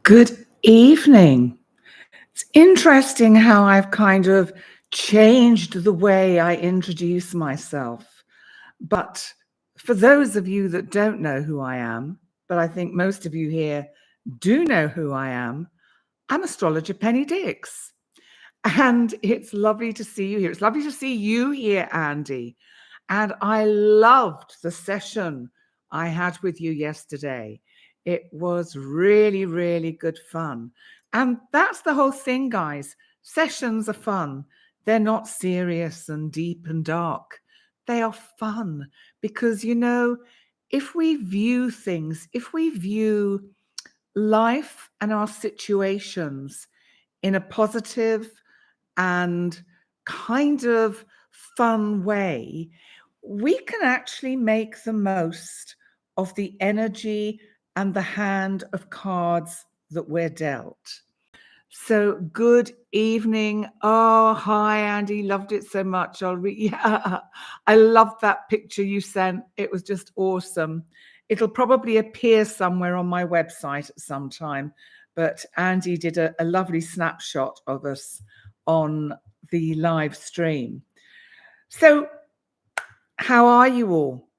Good evening. It's interesting how I've kind of changed the way I introduce myself. But for those of you that don't know who I am, but I think most of you here do know who I am, I'm astrologer Penny Dix. And it's lovely to see you here. It's lovely to see you here, Andy. And I loved the session I had with you yesterday. It was really, really good fun. And that's the whole thing, guys. Sessions are fun. They're not serious and deep and dark. They are fun because, if we view things, if we view life and our situations in a positive and kind of fun way, we can actually make the most of the energy and the hand of cards that we're dealt. So good evening. Oh, hi, Andy. Loved it so much. Yeah, I loved that picture you sent. It was just awesome. It'll probably appear somewhere on my website at some time, but Andy did a lovely snapshot of us on the live stream. So how are you all?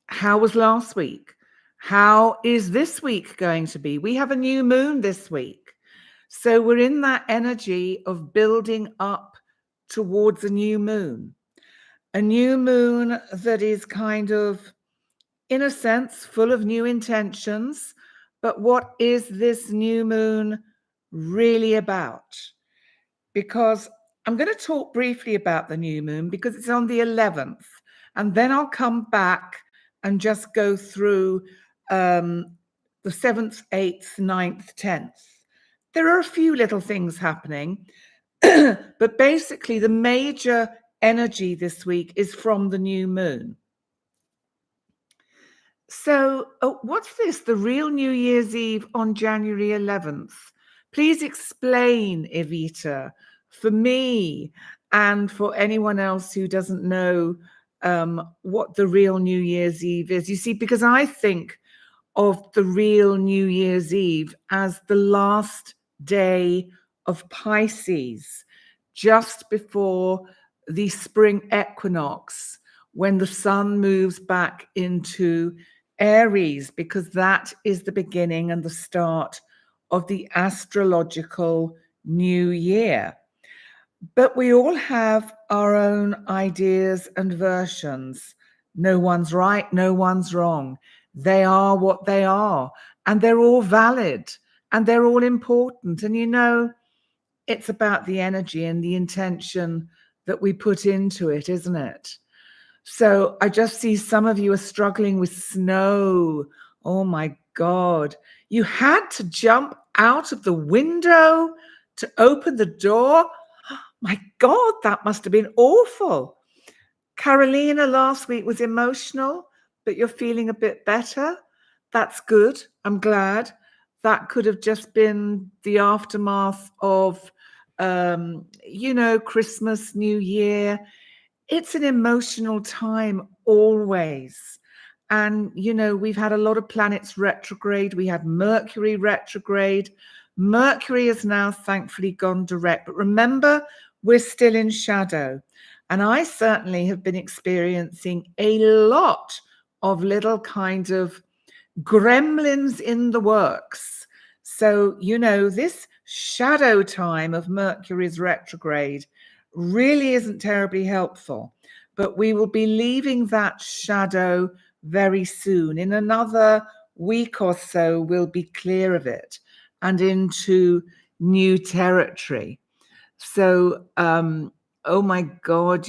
How was last week? How is this week going to be? We have a new moon this week. So we're in that energy of building up towards a new moon. A new moon that is kind of, in a sense, full of new intentions. But what is this new moon really about? Because I'm going to talk briefly about the new moon because it's on the 11th. And then I'll come back and just go through the 7th, 8th, 9th, 10th. There are a few little things happening, but basically the major energy this week is from the new moon. So what's this? The real New Year's Eve on January 11th. Please explain, Evita, for me and for anyone else who doesn't know what the real New Year's Eve is. You see, because I think of the real New Year's Eve as the last day of Pisces, just before the spring equinox, when the sun moves back into Aries, because that is the beginning and the start of the astrological new year. But we all have our own ideas and versions. No one's right, no one's wrong. They are what they are, and they're all valid, and they're all important. And it's about the energy and the intention that we put into it, isn't it? So I just see some of you are struggling with snow. Oh my God. You had to jump out of the window to open the door. My God, that must have been awful. Carolina last week was emotional, but you're feeling a bit better. That's good. I'm glad. That could have just been the aftermath of, Christmas, New Year. It's an emotional time always. And, we've had a lot of planets retrograde. We had Mercury retrograde. Mercury has now thankfully gone direct. But remember, we're still in shadow. And I certainly have been experiencing a lot of little kind of gremlins in the works. So, this shadow time of Mercury's retrograde really isn't terribly helpful, but we will be leaving that shadow very soon. In another week or so, we'll be clear of it and into new territory. So, oh my God,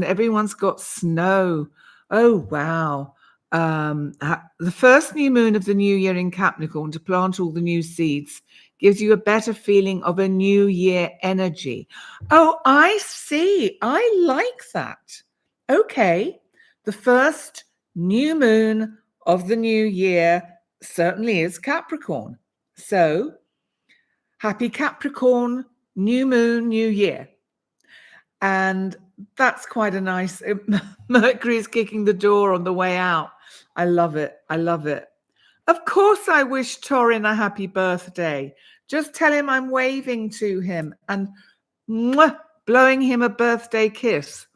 everyone's got snow. Oh, wow. The first new moon of the new year in Capricorn to plant all the new seeds gives you a better feeling of a new year energy. Oh, I see. I like that. Okay. The first new moon of the new year certainly is Capricorn. So happy Capricorn, new moon, new year. And that's quite a nice, Mercury is kicking the door on the way out. I love it. I love it. Of course I wish Torin a happy birthday. Just tell him I'm waving to him and blowing him a birthday kiss.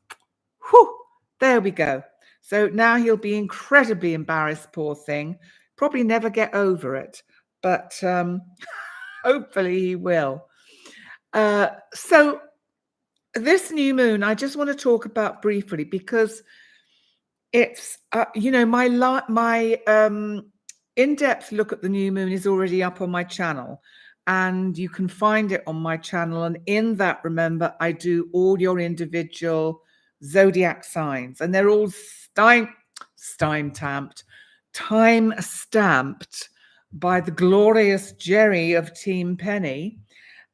Whew, there we go. So now he'll be incredibly embarrassed, poor thing. Probably never get over it, but hopefully he will. So this new moon, I just want to talk about briefly because it's, my in-depth look at the new moon is already up on my channel, and you can find it on my channel. And in that, remember, I do all your individual zodiac signs, and they're all time-stamped by the glorious Jerry of Team Penny.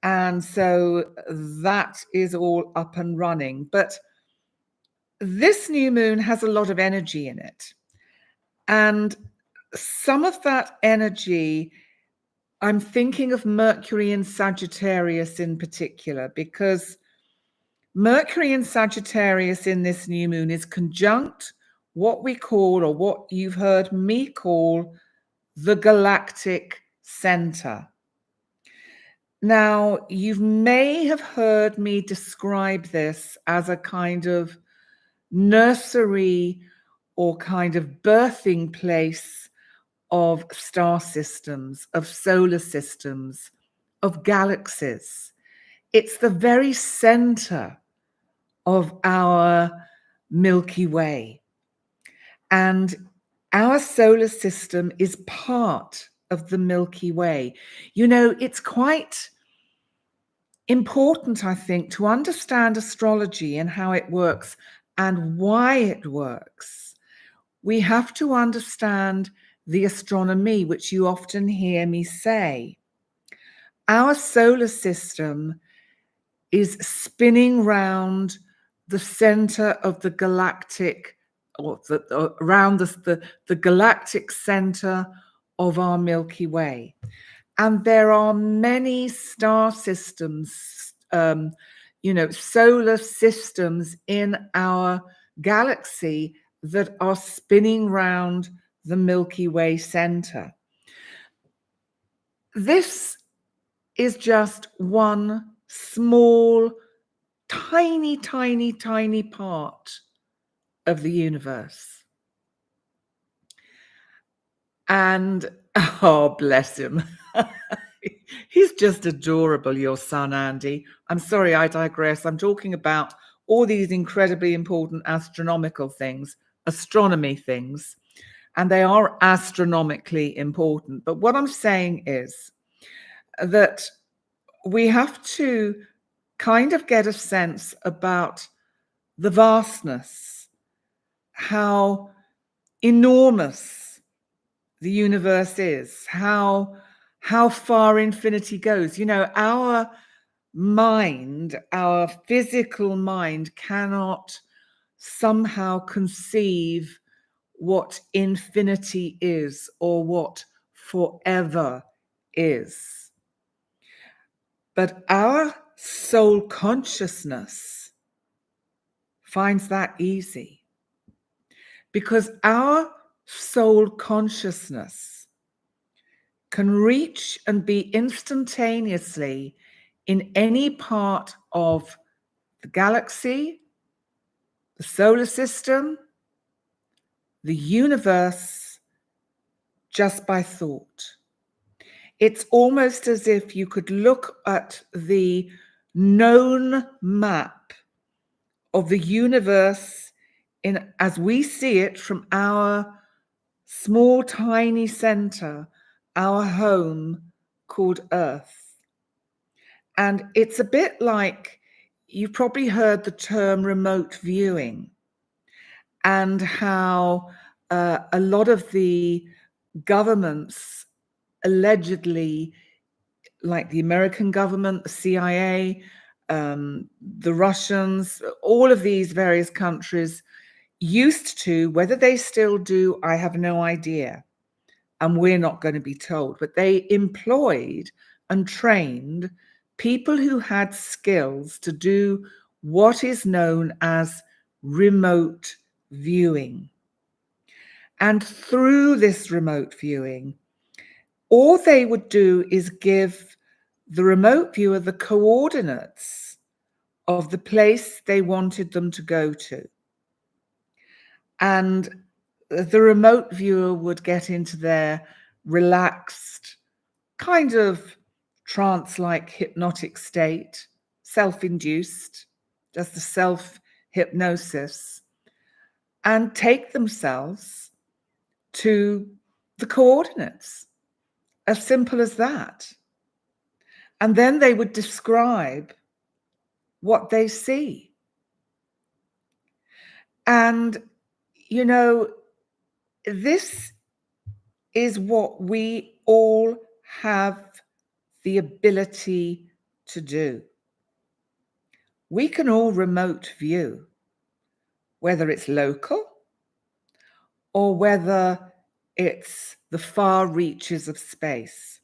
And so that is all up and running. But this new moon has a lot of energy in it. And some of that energy, I'm thinking of Mercury in Sagittarius in particular, because Mercury in Sagittarius in this new moon is conjunct what we call, or what you've heard me call, the galactic center. Now, you may have heard me describe this as a kind of nursery or kind of birthing place of star systems, of solar systems, of galaxies. It's the very center of our Milky Way. And our solar system is part of the Milky Way. You know, it's quite important, I think, to understand astrology and how it works and why it works. We have to understand the astronomy, which you often hear me say. Our solar system is spinning round the center of the galactic, or around the galactic center of our Milky Way. And there are many star systems, solar systems in our galaxy that are spinning round the Milky Way center. This is just one small, tiny, tiny, tiny part of the universe. And, oh, bless him. He's just adorable, your son, Andy. I'm sorry, I digress. I'm talking about all these incredibly important astronomical things, astronomy things, and they are astronomically important. But what I'm saying is that we have to kind of get a sense about the vastness, how enormous the universe is, how far infinity goes. You know, our mind, our physical mind, cannot somehow conceive what infinity is or what forever is. But our soul consciousness finds that easy, because our soul consciousness can reach and be instantaneously in any part of the galaxy, the solar system, the universe, just by thought. It's almost as if you could look at the known map of the universe as we see it from our small, tiny center, our home called Earth. And it's a bit like, you've probably heard the term remote viewing, and how a lot of the governments allegedly, like the American government, the CIA, the Russians, all of these various countries used to, whether they still do, I have no idea, and we're not going to be told, but they employed and trained people who had skills to do what is known as remote viewing. And through this remote viewing, all they would do is give the remote viewer the coordinates of the place they wanted them to go to. And the remote viewer would get into their relaxed, kind of trance-like hypnotic state, self-induced, just a self-hypnosis, and take themselves to the coordinates. As simple as that. And then they would describe what they see. And, you know, this is what we all have the ability to do. We can all remote view, whether it's local or whether it's the far reaches of space.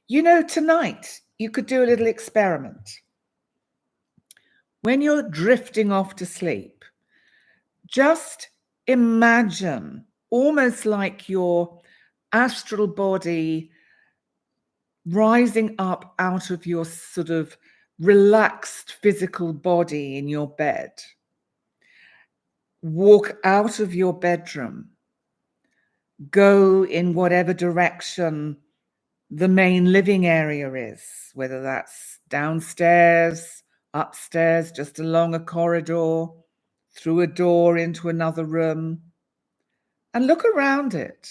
You know, tonight you could do a little experiment. When you're drifting off to sleep, just imagine almost like your astral body rising up out of your sort of relaxed physical body in your bed. Walk out of your bedroom. Go in whatever direction the main living area is, whether that's downstairs, upstairs, just along a corridor, through a door into another room, and look around it,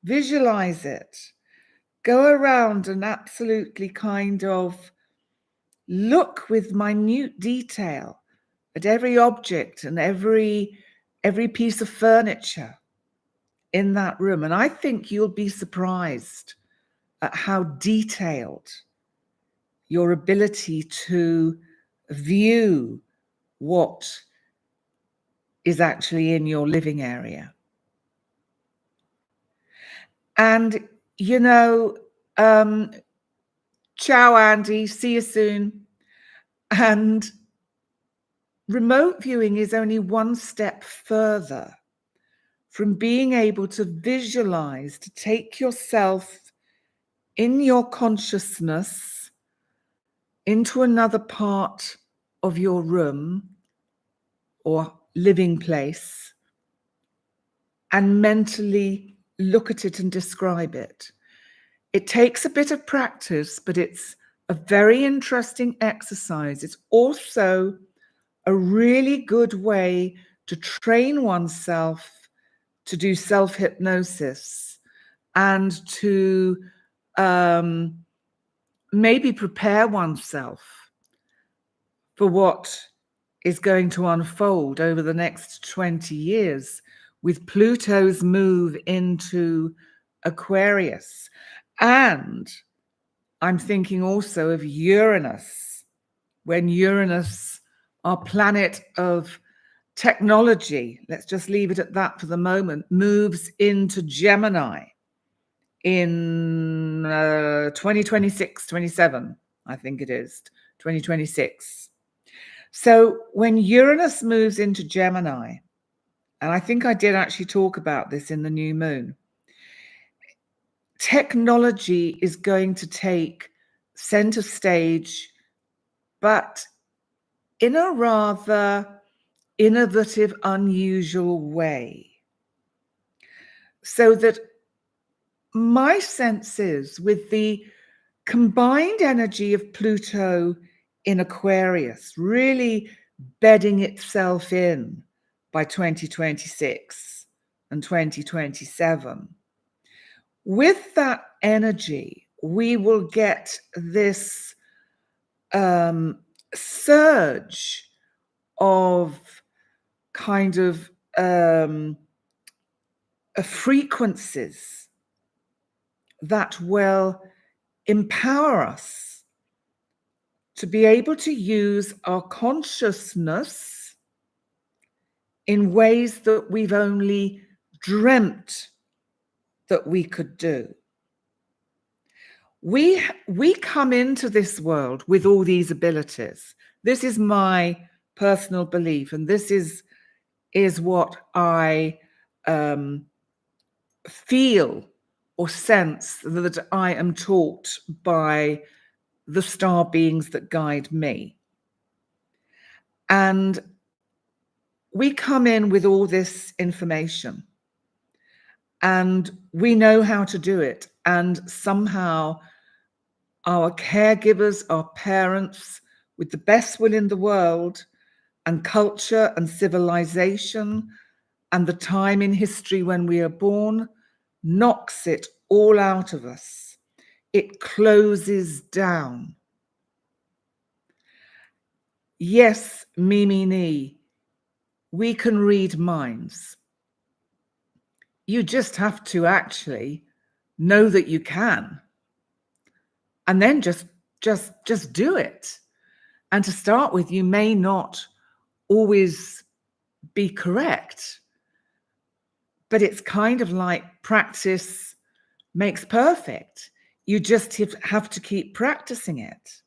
visualize it, go around and absolutely kind of look with minute detail at every object and every piece of furniture in that room. And I think you'll be surprised at how detailed your ability to view what is actually in your living area. And, you know, ciao, Andy, see you soon. And remote viewing is only one step further from being able to visualize, to take yourself in your consciousness into another part of your room or living place and mentally look at it and describe it. It takes a bit of practice, but it's a very interesting exercise. It's also a really good way to train oneself to do self-hypnosis and to maybe prepare oneself for what is going to unfold over the next 20 years with Pluto's move into Aquarius. And I'm thinking also of Uranus, when Uranus, our planet of technology, let's just leave it at that for the moment, moves into Gemini in 2026, 27, I think it is, 2026. So when Uranus moves into Gemini, and I think I did actually talk about this in the new moon, technology is going to take center stage, but in a rather innovative, unusual way. So that my sense is, with the combined energy of Pluto in Aquarius really bedding itself in by 2026 and 2027, with that energy, we will get this surge of kind of frequencies that will empower us to be able to use our consciousness in ways that we've only dreamt that we could do. We come into this world with all these abilities. This is my personal belief, and this is what I feel or sense that I am taught by the star beings that guide me. And we come in with all this information and we know how to do it. And somehow our caregivers, our parents, with the best will in the world, and culture and civilization and the time in history when we are born, knocks it all out of us. It closes down. Yes, me, we can read minds. You just have to actually know that you can. And then just do it. And to start with, you may not always be correct, but it's kind of like practice makes perfect. You just have to keep practicing it.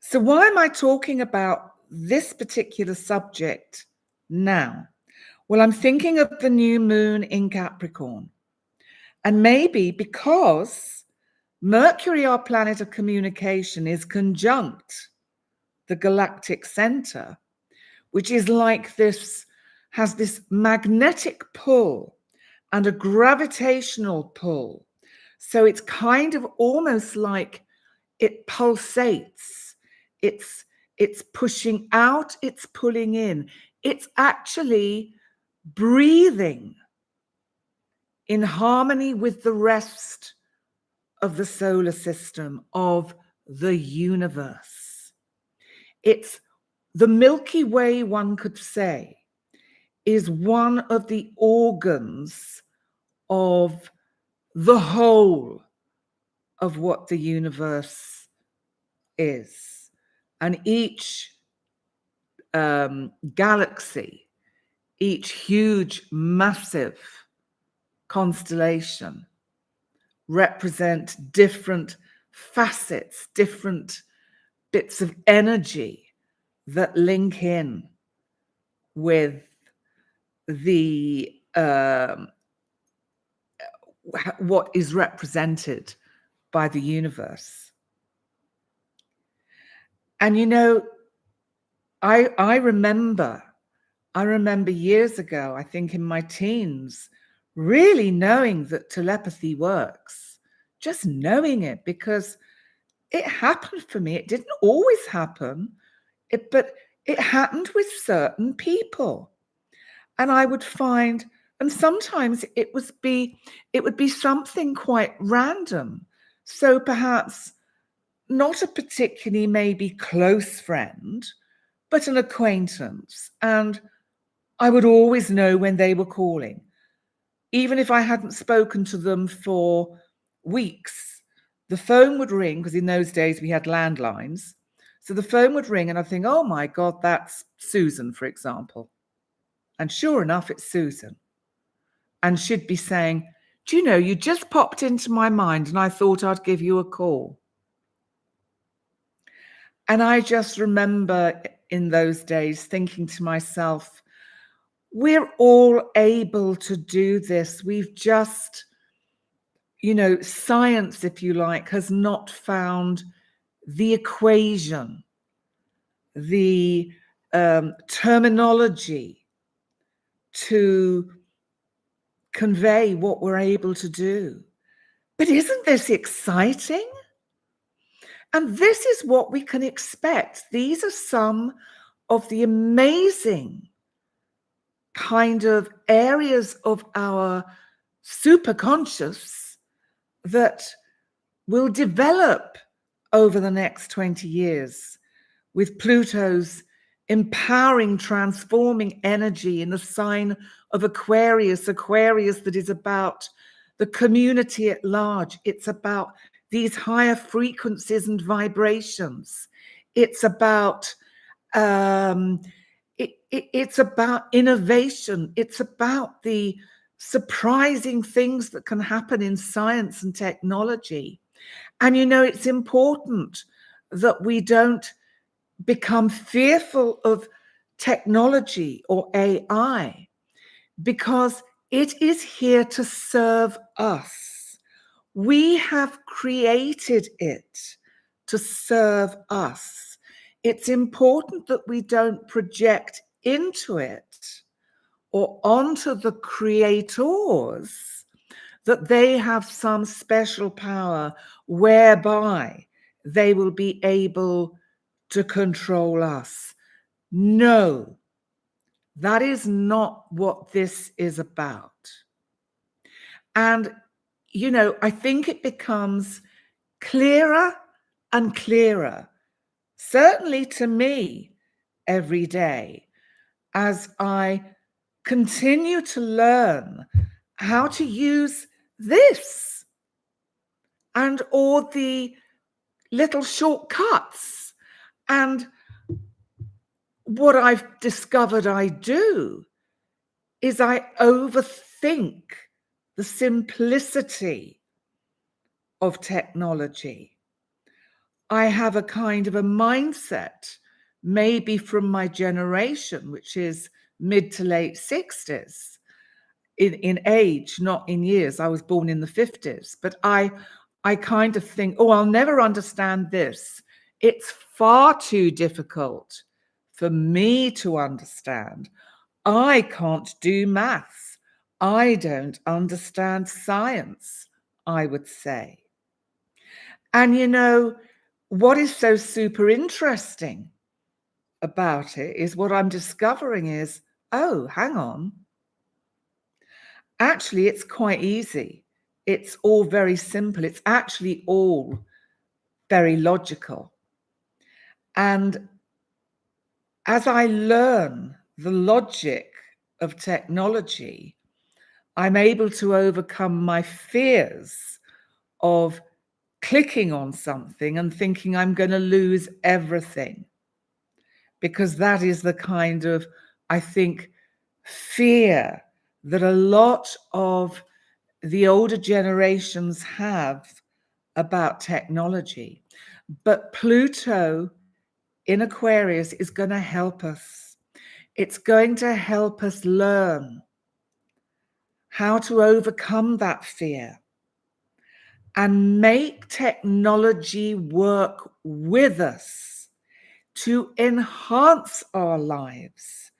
So why am I talking about this particular subject now? Well, I'm thinking of the new moon in Capricorn. And maybe because Mercury, our planet of communication, is conjunct the galactic center, which is like this, has this magnetic pull and a gravitational pull. So it's kind of almost like it pulsates. It's pushing out, it's pulling in. It's actually breathing in harmony with the rest of the solar system, of the universe. It's the Milky Way, one could say, is one of the organs of the whole of what the universe is. And each galaxy, each huge, massive constellation represent different facets, different bits of energy that link in with the what is represented by the universe. And you know, I remember years ago, I think in my teens, really knowing that telepathy works, just knowing it, because it happened for me. It didn't always happen, but it happened with certain people. And I would find, and sometimes it would be something quite random. So perhaps not a particularly maybe close friend, but an acquaintance. And I would always know when they were calling. Even if I hadn't spoken to them for weeks, the phone would ring, because in those days we had landlines. So the phone would ring and I'd think, oh my God, that's Susan, for example. And sure enough, it's Susan. And she'd be saying, do you know, you just popped into my mind and I thought I'd give you a call. And I just remember in those days thinking to myself, we're all able to do this. We've just, you know, science, if you like, has not found the equation, the terminology to convey what we're able to do. But isn't this exciting? And this is what we can expect. These are some of the amazing kind of areas of our superconscious that will develop over the next 20 years with Pluto's empowering, transforming energy in the sign of Aquarius that is about the community at large. It's about these higher frequencies and vibrations. It's about it's about innovation. It's about the surprising things that can happen in science and technology. And you know, it's important that we don't become fearful of technology or AI, because it is here to serve us. We have created it to serve us. It's important that we don't project into it or onto the creators that they have some special power whereby they will be able to control us. No, that is not what this is about. And, you know, I think it becomes clearer and clearer, certainly to me, every day, as I continue to learn how to use this and all the little shortcuts. And what I've discovered I do is I overthink the simplicity of technology. I have a kind of a mindset, maybe from my generation, which is mid to late 60s, in age, not in years. I was born in the 50s, but I kind of think, oh, I'll never understand this. It's far too difficult for me to understand. I can't do maths. I don't understand science, I would say. And you know, what is so super interesting about it is what I'm discovering is, oh, hang on. Actually, it's quite easy. It's all very simple. It's actually all very logical. And as I learn the logic of technology, I'm able to overcome my fears of clicking on something and thinking I'm going to lose everything. Because that is the kind of, I think, fear that a lot of the older generations have about technology. But Pluto in Aquarius is going to help us. It's going to help us learn how to overcome that fear and make technology work with us to enhance our lives,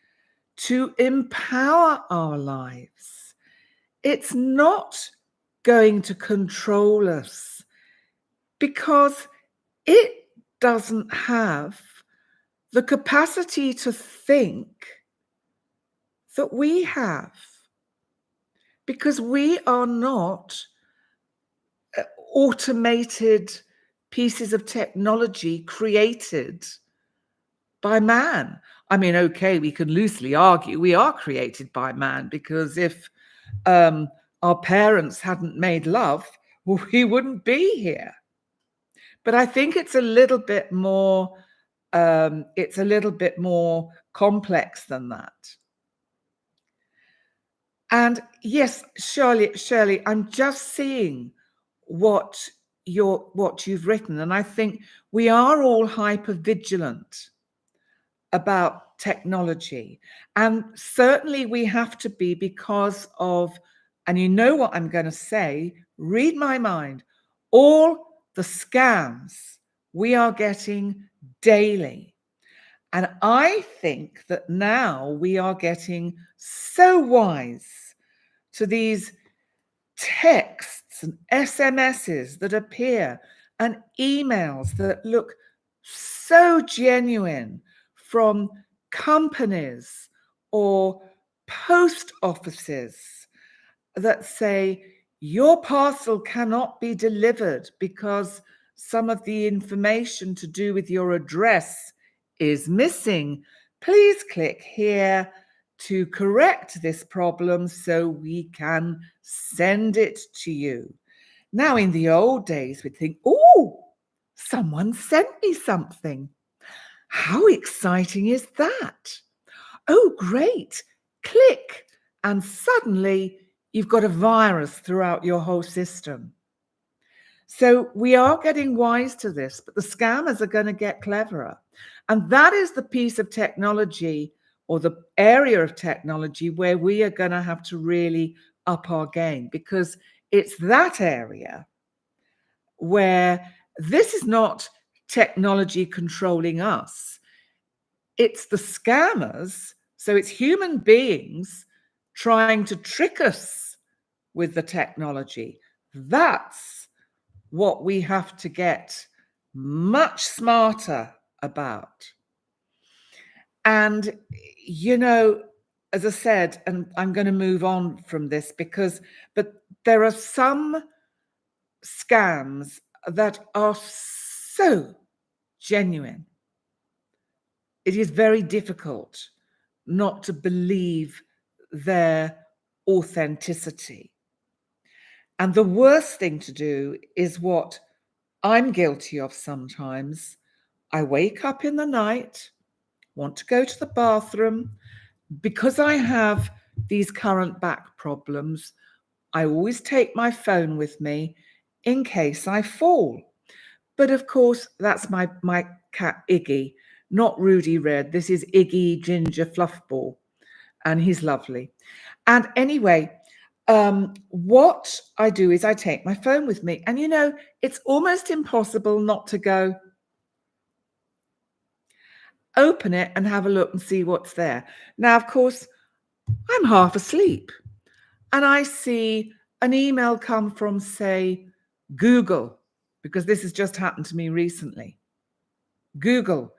to empower our lives. It's not going to control us because it doesn't have the capacity to think that we have, because we are not automated pieces of technology created by man. I mean, okay, we can loosely argue we are created by man, because if our parents hadn't made love, we wouldn't be here. But I think it's a little bit more complex than that. And yes, Shirley, I'm just seeing what you've written, and I think we are all hyper vigilant about technology, and certainly we have to be, because of, and you know what I'm going to say, read my mind, all the scams we are getting daily. And I think that now we are getting so wise to these texts and SMSs that appear and emails that look so genuine from companies or post offices that say your parcel cannot be delivered because some of the information to do with your address is missing. Please click here to correct this problem so we can send it to you. Now, in the old days, we'd think, oh, someone sent me something. How exciting is that? Oh, great. Click. And suddenly you've got a virus throughout your whole system. So we are getting wise to this, but the scammers are going to get cleverer. And that is the piece of technology, or the area of technology, where we are going to have to really up our game, because it's that area where this is not technology controlling us. It's the scammers. So it's human beings trying to trick us with the technology. That's what we have to get much smarter about. And, you know, as I said, and I'm going to move on from this but there are some scams that are so genuine. It is very difficult not to believe their authenticity. And the worst thing to do is what I'm guilty of sometimes. I wake up in the night, want to go to the bathroom. Because I have these current back problems, I always take my phone with me in case I fall. But of course, that's my cat Iggy, not Rudy Red. This is Iggy Ginger Fluffball, and he's lovely. And anyway, what I do is I take my phone with me, and you know, it's almost impossible not to go open it and have a look and see what's there. Now, of course, I'm half asleep and I see an email come from, say, Google, because this has just happened to me recently. Google,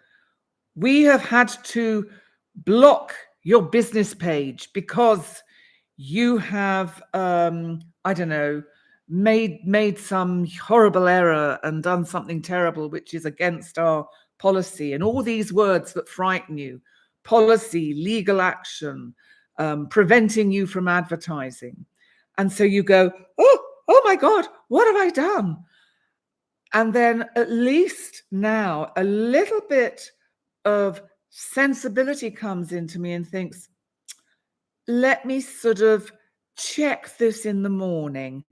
we have had to block your business page because you have, I don't know, made some horrible error and done something terrible, which is against our policy, and all these words that frighten you: policy, legal action, preventing you from advertising. And so you go, oh my God, what have I done? And then at least now a little bit of sensibility comes into me and thinks, let me sort of check this in the morning.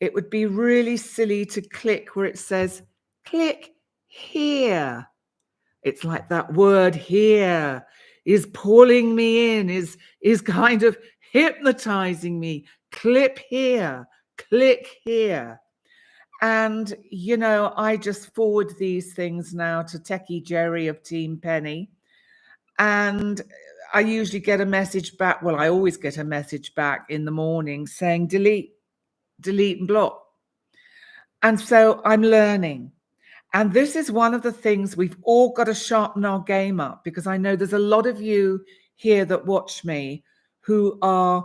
It would be really silly to click where it says, click here. It's like that word here is pulling me in, is kind of hypnotizing me. Click here. And, you know, I just forward these things now to Techie Jerry of Team Penny. And I usually get a message back. Well, I always get a message back in the morning saying delete and block. And so I'm learning. And this is one of the things we've all got to sharpen our game up, because I know there's a lot of you here that watch me who are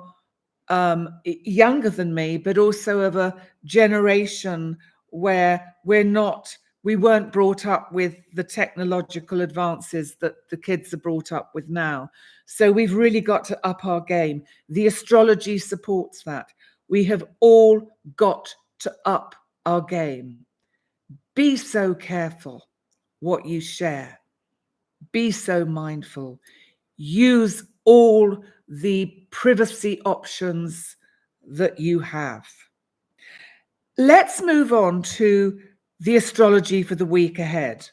younger than me, but also of a generation where we weren't brought up with the technological advances that the kids are brought up with now. So we've really got to up our game. The astrology supports that. We have all got to up our game. Be so careful what you share. Be so mindful. Use all the privacy options that you have. Let's move on to the astrology for the week ahead.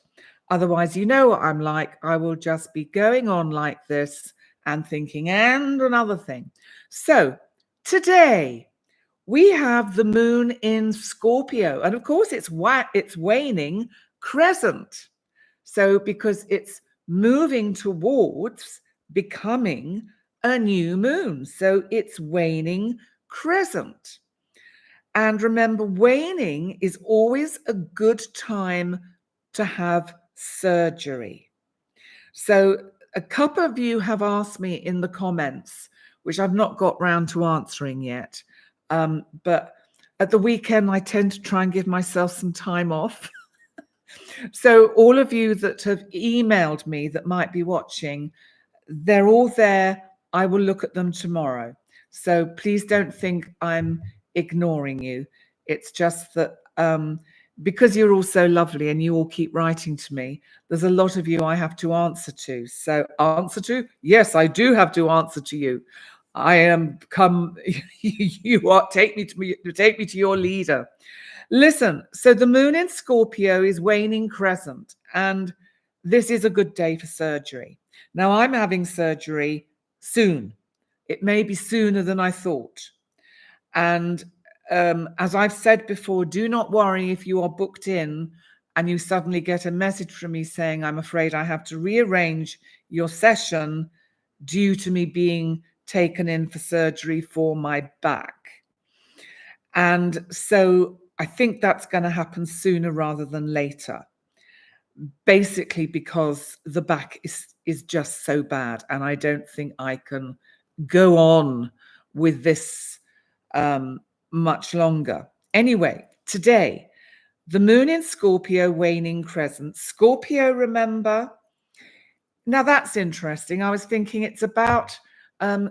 Otherwise, you know what I'm like. I will just be going on like this and thinking, and another thing. So today we have the moon in Scorpio. And of course, it's waning crescent. So because it's moving towards becoming a new moon. So it's waning crescent. And remember, waning is always a good time to have surgery. So a couple of you have asked me in the comments, which I've not got round to answering yet. But at the weekend, I tend to try and give myself some time off. So all of you that have emailed me that might be watching, they're all there. I will look at them tomorrow. So please don't think I'm ignoring you. It's just that because you're all so lovely and you all keep writing to me, there's a lot of you I have to answer to. So answer to? Yes, I do have to answer to you. I am take me to your leader. Listen, so the moon in Scorpio is waning crescent, and this is a good day for surgery. Now, I'm having surgery soon. It may be sooner than I thought. And as I've said before, do not worry if you are booked in and you suddenly get a message from me saying, I'm afraid I have to rearrange your session due to me being taken in for surgery for my back. And so I think that's going to happen sooner rather than later, basically because the back is just so bad. And I don't think I can go on with this much longer. Anyway, today, the moon in Scorpio, waning crescent. Scorpio, remember? Now that's interesting. I was thinking it's about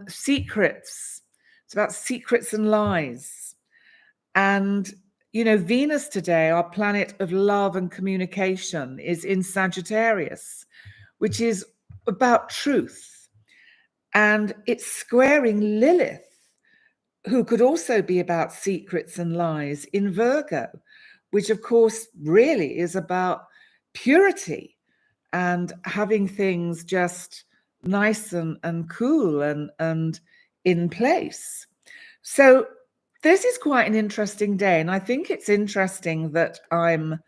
secrets. It's about secrets and lies. And, you know, Venus today, our planet of love and communication, is in Sagittarius, which is about truth. And it's squaring Lilith, who could also be about secrets and lies, in Virgo, which of course really is about purity and having things just nice and cool and in place. So this is quite an interesting day. And I think it's interesting that I'm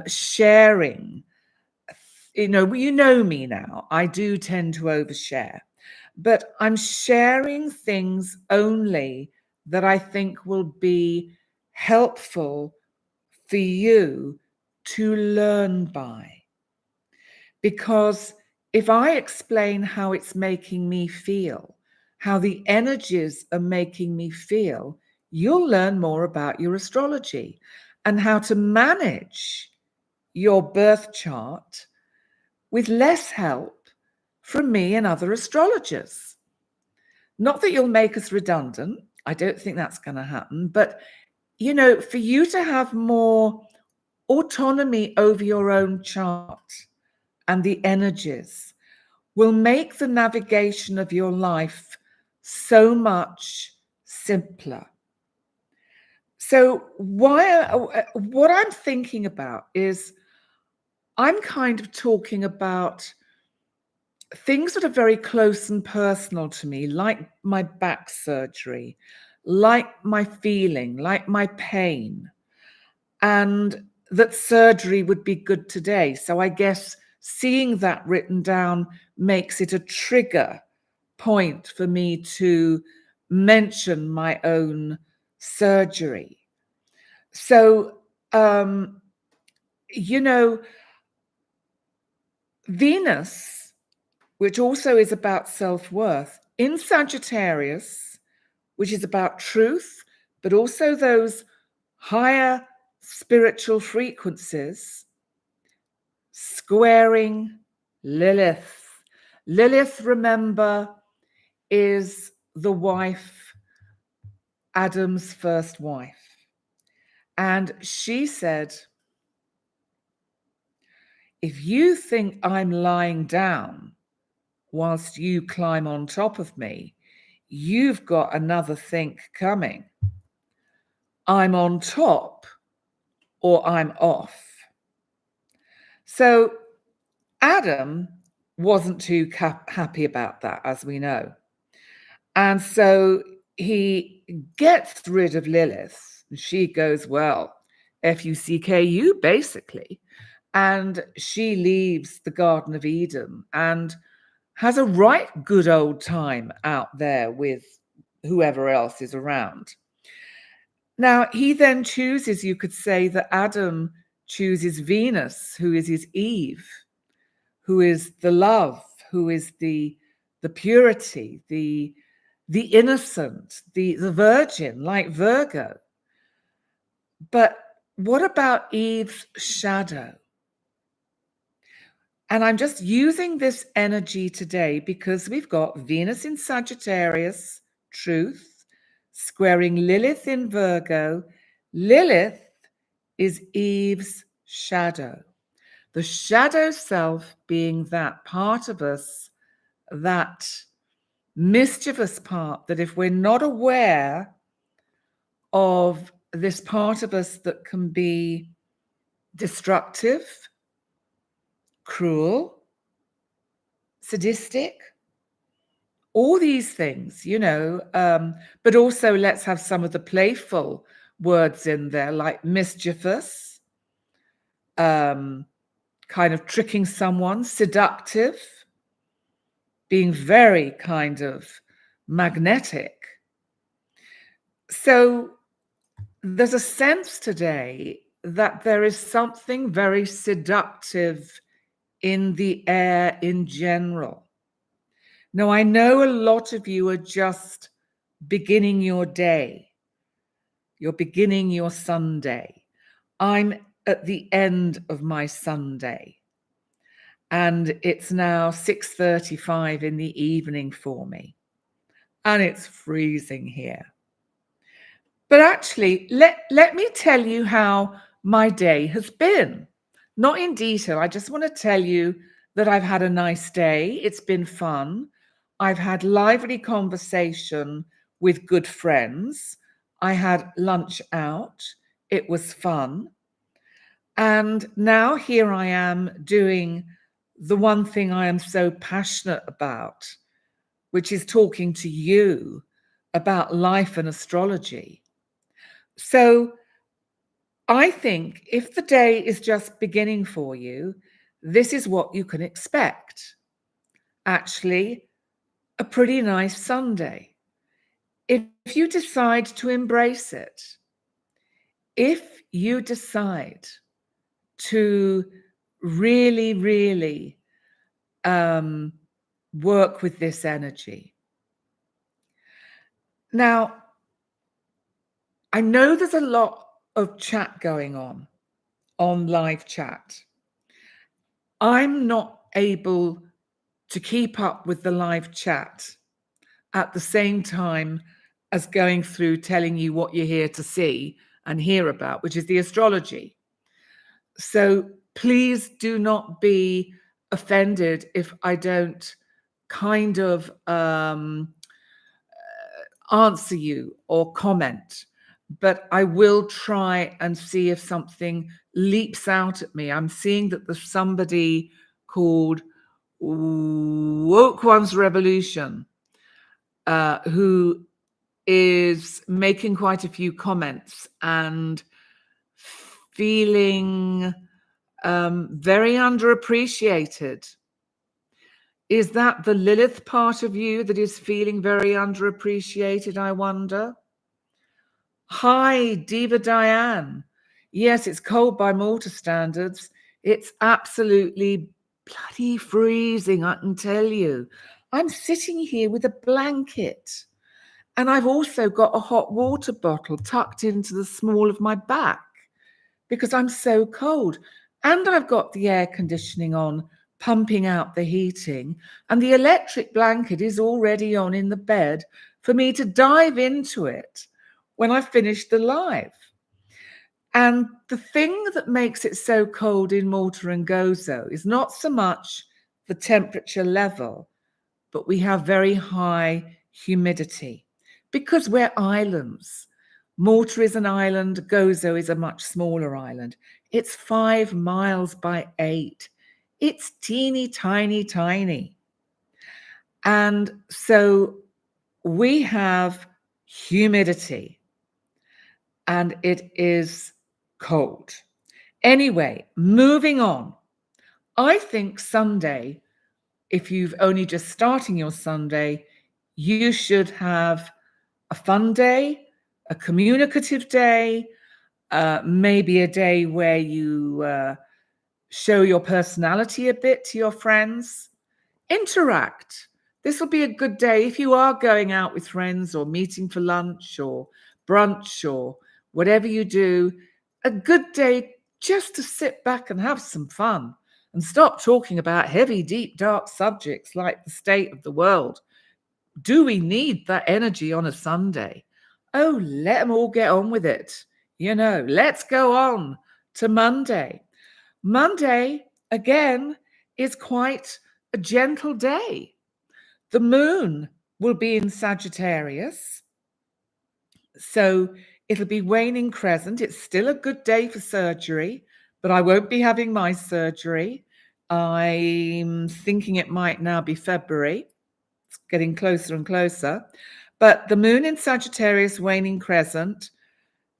sharing, you know me now, I do tend to overshare. But I'm sharing things only that I think will be helpful for you to learn by. Because if I explain how it's making me feel, how the energies are making me feel, you'll learn more about your astrology and how to manage your birth chart with less help from me and other astrologers. Not that you'll make us redundant. I don't think that's going to happen. But, you know, for you to have more autonomy over your own chart and the energies will make the navigation of your life so much simpler. So what I'm thinking about is I'm kind of talking about things that are very close and personal to me, like my back surgery, like my feeling, like my pain, and that surgery would be good today. So I guess seeing that written down makes it a trigger point for me to mention my own surgery. So, you know, Venus, which also is about self-worth, in Sagittarius, which is about truth, but also those higher spiritual frequencies, squaring Lilith. Lilith, remember, is the wife, Adam's first wife. And she said, if you think I'm lying down whilst you climb on top of me, you've got another think coming. I'm on top or I'm off. So Adam wasn't too happy about that, as we know. And so he gets rid of Lilith. She goes, well, F-U-C-K-U, basically. And she leaves the Garden of Eden and has a right good old time out there with whoever else is around. Now, he then chooses, you could say, that Adam chooses Venus, who is his Eve, who is the love, who is the purity, the innocent, the virgin, like Virgo. But what about Eve's shadow? And I'm just using this energy today because we've got Venus in Sagittarius, truth, squaring Lilith in Virgo. Lilith is Eve's shadow. The shadow self being that part of us, that mischievous part that if we're not aware of this part of us that can be destructive, cruel, sadistic, all these things, you know, but also let's have some of the playful words in there, like mischievous, kind of tricking someone, seductive, being very kind of magnetic. So there's a sense today that there is something very seductive in the air in general. Now, I know a lot of you are just beginning your day. You're beginning your Sunday. I'm at the end of my Sunday. And it's now 6:35 in the evening for me. And it's freezing here. But actually, let me tell you how my day has been. Not in detail. I just want to tell you that I've had a nice day. It's been fun. I've had lively conversation with good friends. I had lunch out. It was fun. And now here I am doing the one thing I am so passionate about, which is talking to you about life and astrology. So I think if the day is just beginning for you, this is what you can expect. Actually, a pretty nice Sunday. If you decide to embrace it, if you decide to really, really work with this energy. Now, I know there's a lot of chat going on live chat. I'm not able to keep up with the live chat at the same time as going through telling you what you're here to see and hear about, which is the astrology. So please do not be offended if I don't kind of answer you or comment, but I will try and see if something leaps out at me. I'm seeing that there's somebody called Woke One's Revolution who is making quite a few comments and feeling very underappreciated. Is that the Lilith part of you that is feeling very underappreciated, I wonder? Hi, Diva Diane. Yes, it's cold by Malta standards. It's absolutely bloody freezing, I can tell you. I'm sitting here with a blanket, and I've also got a hot water bottle tucked into the small of my back because I'm so cold. And I've got the air conditioning on, pumping out the heating, and the electric blanket is already on in the bed for me to dive into it when I finish the live. And the thing that makes it so cold in Malta and Gozo is not so much the temperature level, but we have very high humidity because we're islands. Malta is an island, Gozo is a much smaller island. It's 5 miles by 8. It's teeny, tiny, tiny. And so we have humidity and it is cold. Anyway, moving on. I think Sunday, if you've only just starting your Sunday, you should have a fun day, a communicative day, maybe a day where you show your personality a bit to your friends. Interact. This will be a good day if you are going out with friends or meeting for lunch or brunch or whatever you do. A good day just to sit back and have some fun and stop talking about heavy, deep, dark subjects like the state of the world. Do we need that energy on a Sunday? Oh, let them all get on with it. You know, let's go on to Monday. Monday, again, is quite a gentle day. The moon will be in Sagittarius, so it'll be waning crescent. It's still a good day for surgery, but I won't be having my surgery. I'm thinking it might now be February. It's getting closer and closer. But the moon in Sagittarius waning crescent.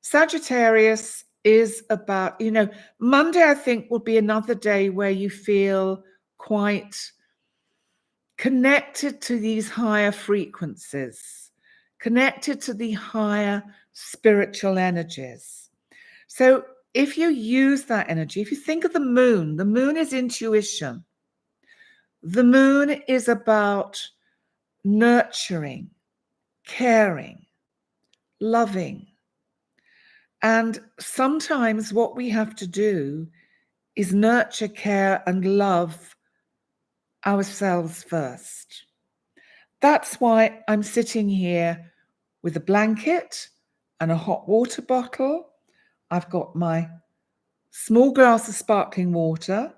Sagittarius is about, Monday, I think, will be another day where you feel quite connected to these higher frequencies, connected to the higher spiritual energies. So if you use that energy, if you think of the moon is intuition. The moon is about nurturing, caring, loving. And sometimes what we have to do is nurture, care, and love ourselves first. That's why I'm sitting here with a blanket and a hot water bottle. I've got my small glass of sparkling water.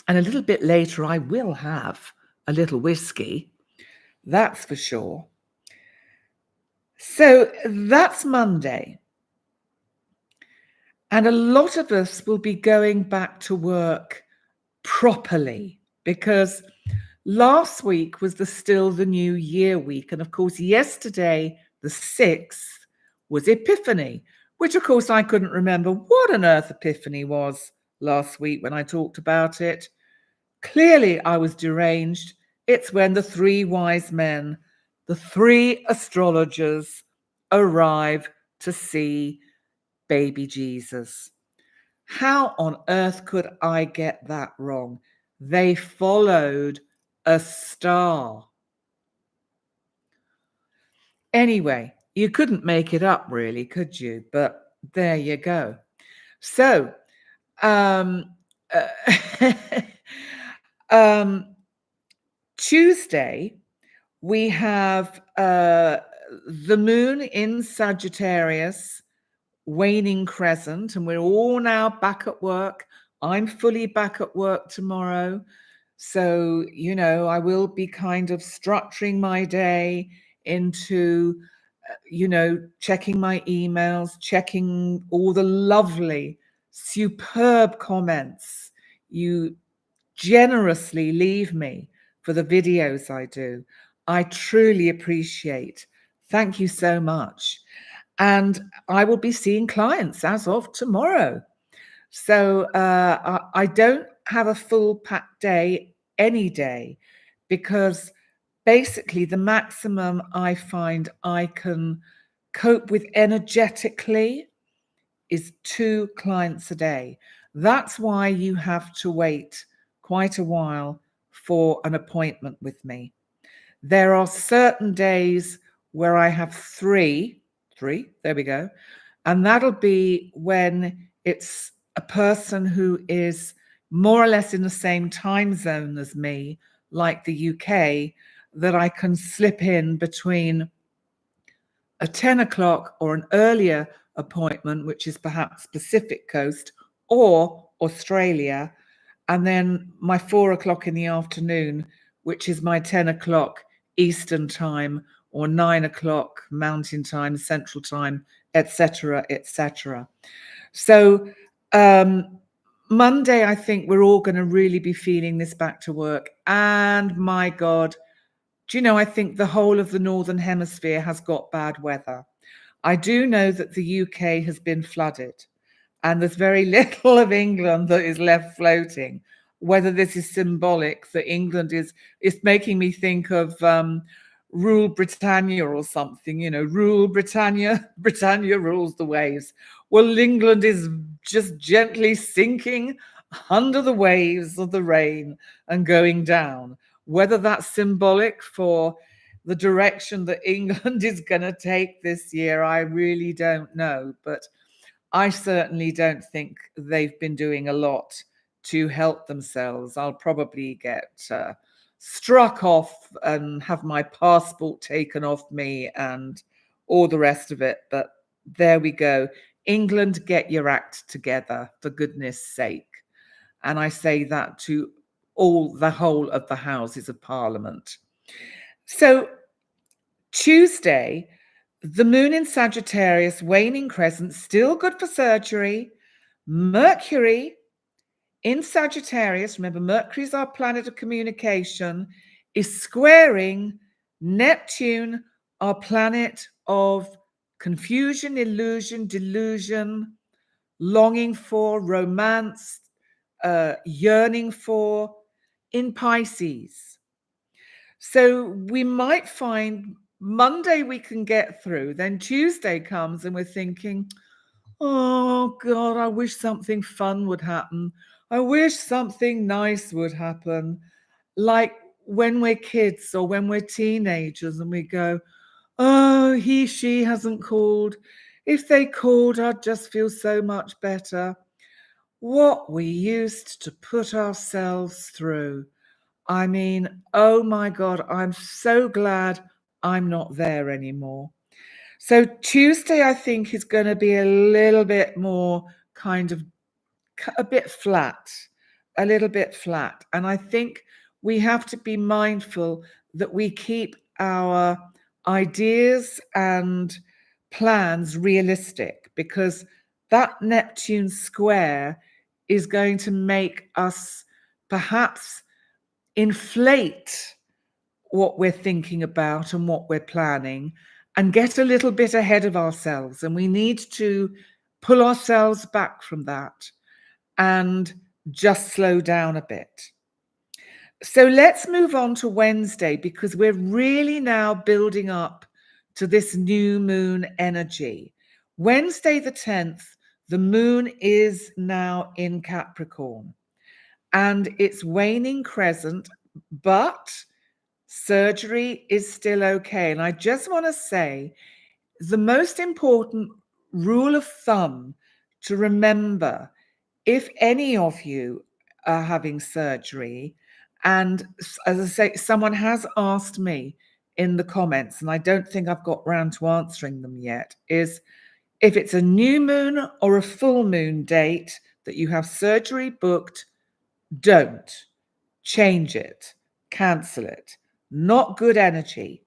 And a little bit later, I will have a little whiskey. That's for sure. So that's Monday. And a lot of us will be going back to work properly because last week was still the New Year week. And of course, yesterday, the 6th, was Epiphany, which of course I couldn't remember what on earth Epiphany was last week when I talked about it. Clearly, I was deranged. It's when the 3 wise men, the 3 astrologers, arrive to see baby Jesus. How on earth could I get that wrong? They followed a star. Anyway, you couldn't make it up really, could you? But there you go. So, Tuesday, we have the moon in Sagittarius, waning crescent, and we're all now back at work. I'm fully back at work tomorrow. So, I will be kind of structuring my day into, checking my emails, checking all the lovely, superb comments you generously leave me for the videos I do. I truly appreciate. Thank you so much. And I will be seeing clients as of tomorrow. So I don't have a full packed day any day because basically the maximum I find I can cope with energetically is 2 clients a day. That's why you have to wait quite a while for an appointment with me. There are certain days where I have 3, there we go. And that'll be when it's a person who is more or less in the same time zone as me, like the UK, that I can slip in between a 10 o'clock or an earlier appointment, which is perhaps Pacific Coast or Australia, and then my 4 o'clock in the afternoon, which is my 10 o'clock Eastern time or 9 o'clock Mountain time, Central time, etc., etc. So Monday, I think we're all going to really be feeling this back to work. And my God, do you know, I think the whole of the Northern Hemisphere has got bad weather. I do know that the UK has been flooded and there's very little of England that is left floating. Whether this is symbolic that England is making me think of Rule Britannia or something, Rule Britannia, Britannia rules the waves. Well, England is just gently sinking under the waves of the rain and going down. Whether that's symbolic for the direction that England is going to take this year, I really don't know. But I certainly don't think they've been doing a lot to help themselves. I'll probably get struck off and have my passport taken off me and all the rest of it. But there we go. England, get your act together, for goodness sake. And I say that to the whole of the Houses of Parliament. So Tuesday, the moon in Sagittarius, waning crescent, still good for surgery. Mercury in Sagittarius, remember Mercury is our planet of communication, is squaring Neptune, our planet of confusion, illusion, delusion, longing for, romance, yearning for, in Pisces. So we might find Monday we can get through, then Tuesday comes and we're thinking, oh God, I wish something fun would happen. I wish something nice would happen. Like when we're kids or when we're teenagers and we go, oh, he, she hasn't called. If they called, I'd just feel so much better. What we used to put ourselves through. I mean, oh my God, I'm so glad I'm not there anymore. So Tuesday, I think, is going to be a little bit more kind of a bit flat, a little bit flat. And I think we have to be mindful that we keep our ideas and plans realistic, because that Neptune square is going to make us perhaps inflate what we're thinking about and what we're planning and get a little bit ahead of ourselves. And we need to pull ourselves back from that and just slow down a bit. So let's move on to Wednesday, because we're really now building up to this new moon energy. Wednesday the 10th, the moon is now in Capricorn and it's waning crescent, but surgery is still okay. And I just want to say the most important rule of thumb to remember, if any of you are having surgery, and as I say, someone has asked me in the comments, and I don't think I've got round to answering them yet, is if it's a new moon or a full moon date that you have surgery booked, don't change it, cancel it. Not good energy.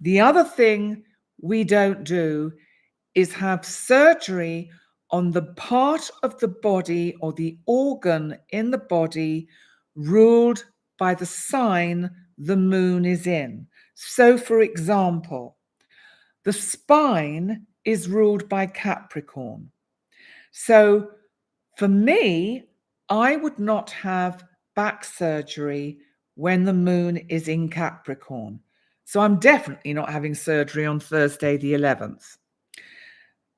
The other thing we don't do is have surgery on the part of the body or the organ in the body ruled by the sign the moon is in. So, for example, the spine is ruled by Capricorn. So, for me, I would not have back surgery when the moon is in Capricorn. So I'm definitely not having surgery on Thursday the 11th.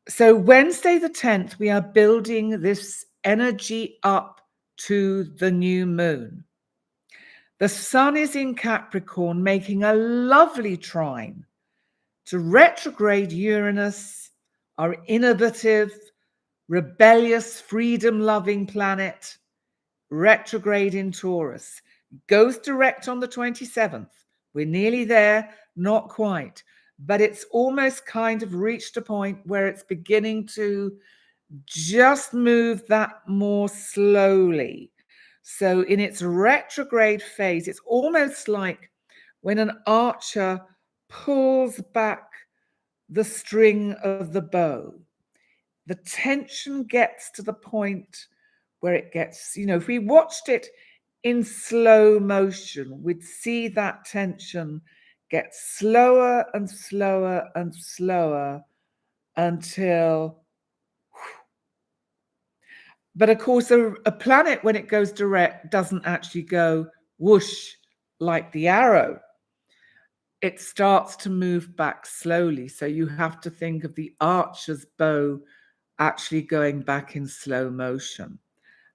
So Wednesday the 10th, we are building this energy up to the new moon. The sun is in Capricorn, making a lovely trine to retrograde Uranus, our innovative, rebellious, freedom-loving planet, retrograde in Taurus. Goes direct on the 27th. We're nearly there, not quite, but it's almost kind of reached a point where it's beginning to just move that more slowly. So in its retrograde phase, it's almost like when an archer pulls back the string of the bow. The tension gets to the point where it gets, if we watched it in slow motion, we'd see that tension get slower and slower and slower until. But of course, a planet, when it goes direct, doesn't actually go whoosh like the arrow. It starts to move back slowly. So you have to think of the archer's bow actually going back in slow motion.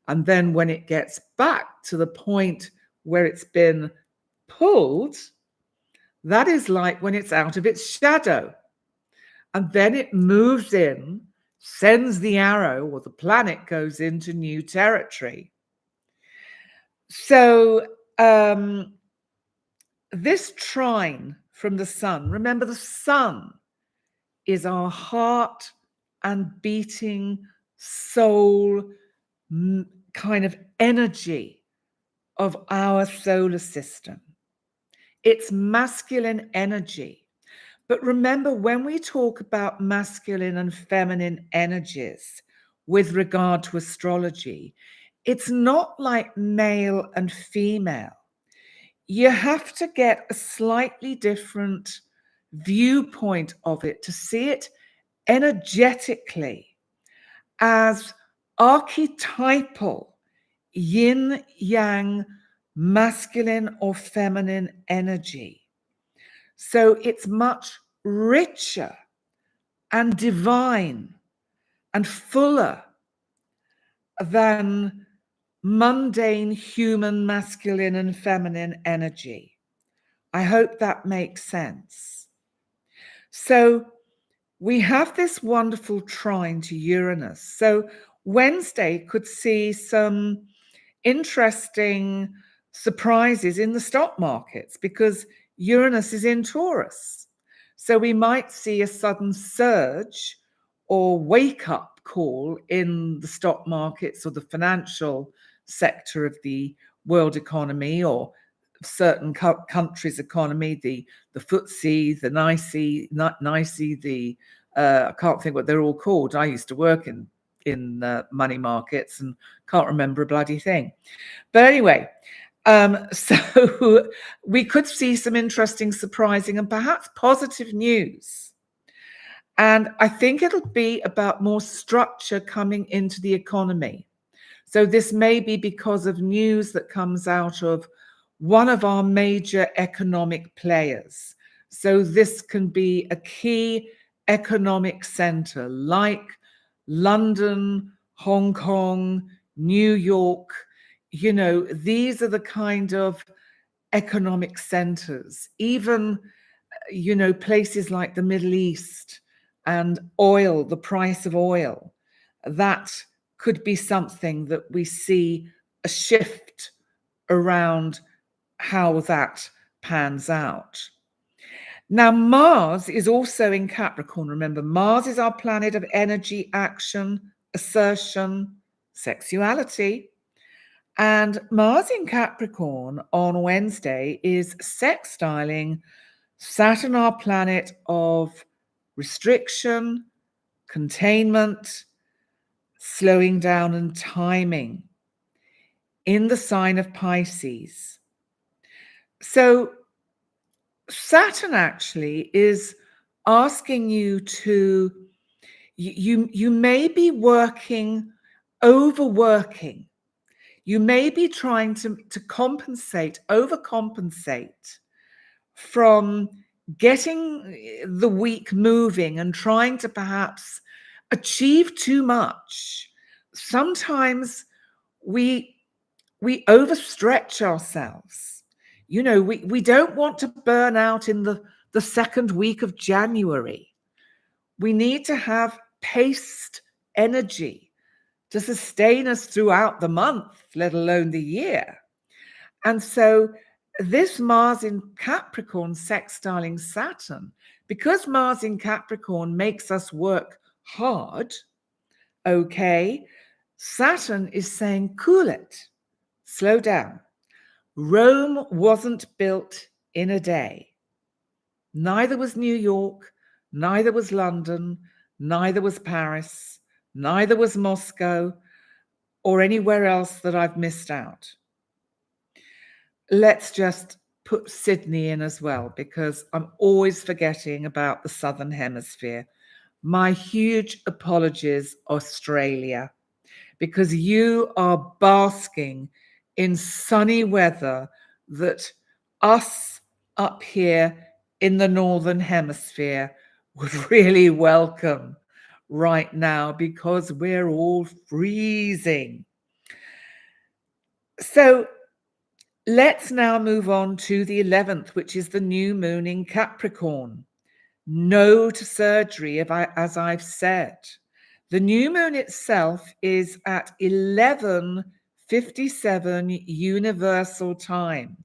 And then when it gets back to the point where it's been pulled, that is like when it's out of its shadow. And then it moves in, sends the arrow, or the planet goes into new territory. So this trine from the sun, remember the sun is our heart and beating soul kind of energy of our solar system. It's masculine energy. But remember, when we talk about masculine and feminine energies with regard to astrology, it's not like male and female. you have to get a slightly different viewpoint of it to see it energetically as archetypal yin yang masculine or feminine energy. So it's much richer and divine and fuller than mundane human masculine and feminine energy. I hope that makes sense. So we have this wonderful trine to Uranus. So Wednesday could see some interesting surprises in the stock markets because Uranus is in Taurus. So we might see a sudden surge or wake up call in the stock markets or the financial sector of the world economy or certain countries' economy, the FTSE, the NYSE, the I can't think what they're all called. I used to work in money markets and can't remember a bloody thing. But anyway, so we could see some interesting, surprising, and perhaps positive news. And I think it'll be about more structure coming into the economy. So this may be because of news that comes out of one of our major economic players. So this can be a key economic center like London, Hong Kong, New York. You know, these are the kind of economic centers. Even, you know, places like the Middle East and oil, the price of oil, that could be something that we see a shift around how that pans out. Now, Mars is also in Capricorn. Remember, Mars is our planet of energy, action, assertion, sexuality. And Mars in Capricorn on Wednesday is sextiling Saturn, our planet of restriction, containment, slowing down and timing in the sign of Pisces. So Saturn actually is asking you to, you may be overworking. You may be trying to compensate, overcompensate from getting the week moving and trying to perhaps achieve too much. Sometimes we overstretch ourselves. You know, we don't want to burn out in the second week of January. We need to have paced energy to sustain us throughout the month, let alone the year. And so this Mars in Capricorn sextiling Saturn, because Mars in Capricorn makes us work hard, okay, Saturn is saying, cool it, slow down. Rome wasn't built in a day. Neither was New York, neither was London, neither was Paris, neither was Moscow, or anywhere else that I've missed out. Let's just put Sydney in as well, because I'm always forgetting about the Southern Hemisphere. My huge apologies, Australia, because you are basking in sunny weather that us up here in the Northern Hemisphere would really welcome right now, because we're all freezing. So let's now move on to the 11th, which is the new moon in Capricorn. No to surgery, as I've said. The new moon itself is at 11:57 universal time.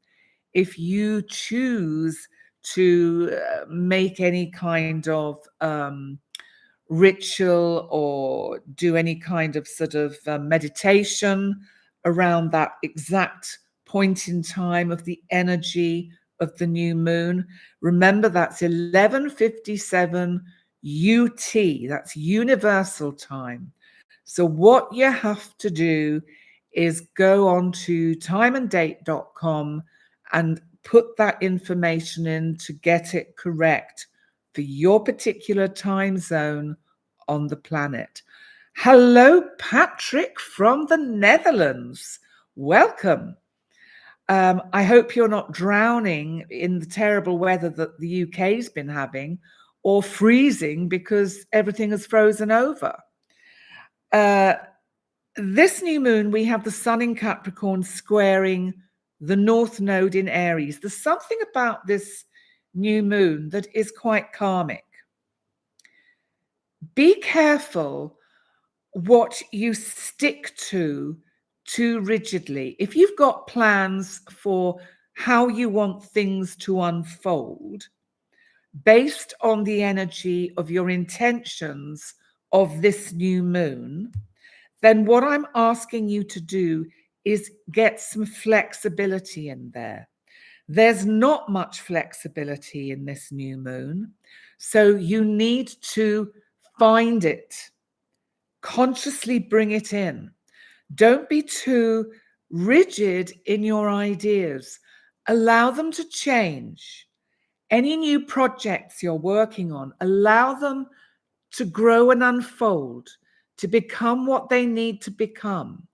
If you choose to make any kind of ritual or do any kind of sort of meditation around that exact point in time of the energy of the new moon, remember that's 11:57 UT, that's universal time. So what you have to do is go on to timeanddate.com and put that information in to get it correct for your particular time zone on the planet. Hello, Patrick from the Netherlands. Welcome. I hope you're not drowning in the terrible weather that the UK's been having, or freezing because everything is frozen over. This new moon, we have the sun in Capricorn squaring the North Node in Aries. There's something about this new moon that is quite karmic. Be careful what you stick to too rigidly. If you've got plans for how you want things to unfold based on the energy of your intentions of this new moon, then what I'm asking you to do is get some flexibility in there. There's not much flexibility in this new moon, so you need to find it. Consciously bring it in. Don't be too rigid in your ideas. Allow them to change. Any new projects you're working on, allow them to grow and unfold, to become what they need to become,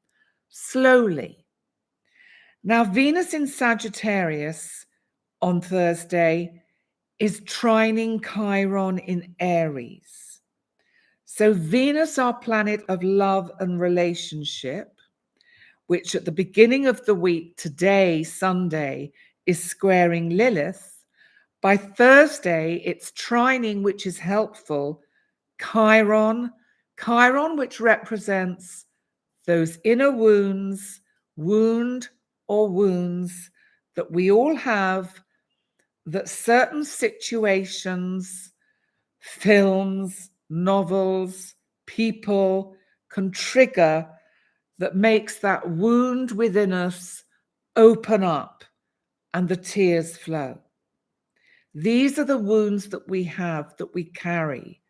slowly. Now, Venus in Sagittarius on Thursday is trining Chiron in Aries. So Venus, our planet of love and relationship, which at the beginning of the week, today, Sunday, is squaring Lilith. By Thursday, it's trining, which is helpful, Chiron, which represents those inner wounds, wounds that we all have, that certain situations, films, novels, people can trigger, that makes that wound within us open up and the tears flow. These are the wounds that we have, that we carry,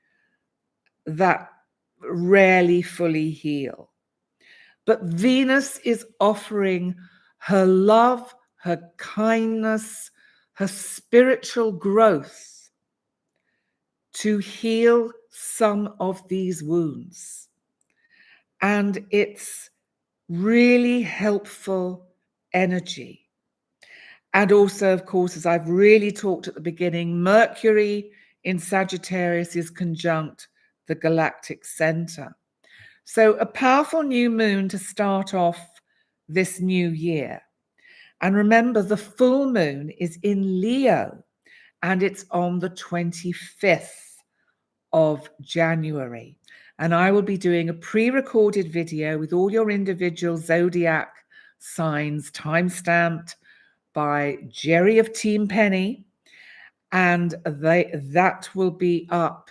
that rarely fully heal. But Venus is offering her love, her kindness, her spiritual growth to heal some of these wounds. And it's really helpful energy. And also, of course, as I've really talked at the beginning, Mercury in Sagittarius is conjunct the galactic center. So a powerful new moon to start off this new year. And remember, the full moon is in Leo, and it's on the 25th of January. And I will be doing a pre-recorded video with all your individual zodiac signs, time-stamped by Jerry of Team Penny. And that will be up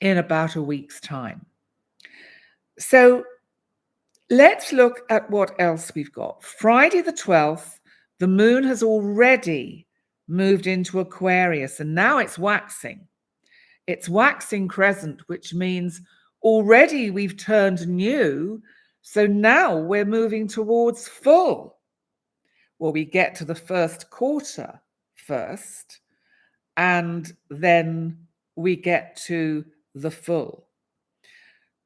in about a week's time. So let's look at what else we've got. Friday the 12th, the moon has already moved into Aquarius, and now it's waxing. It's waxing crescent, which means already we've turned new. So now we're moving towards full. Well, we get to the first quarter first, and then we get to the full.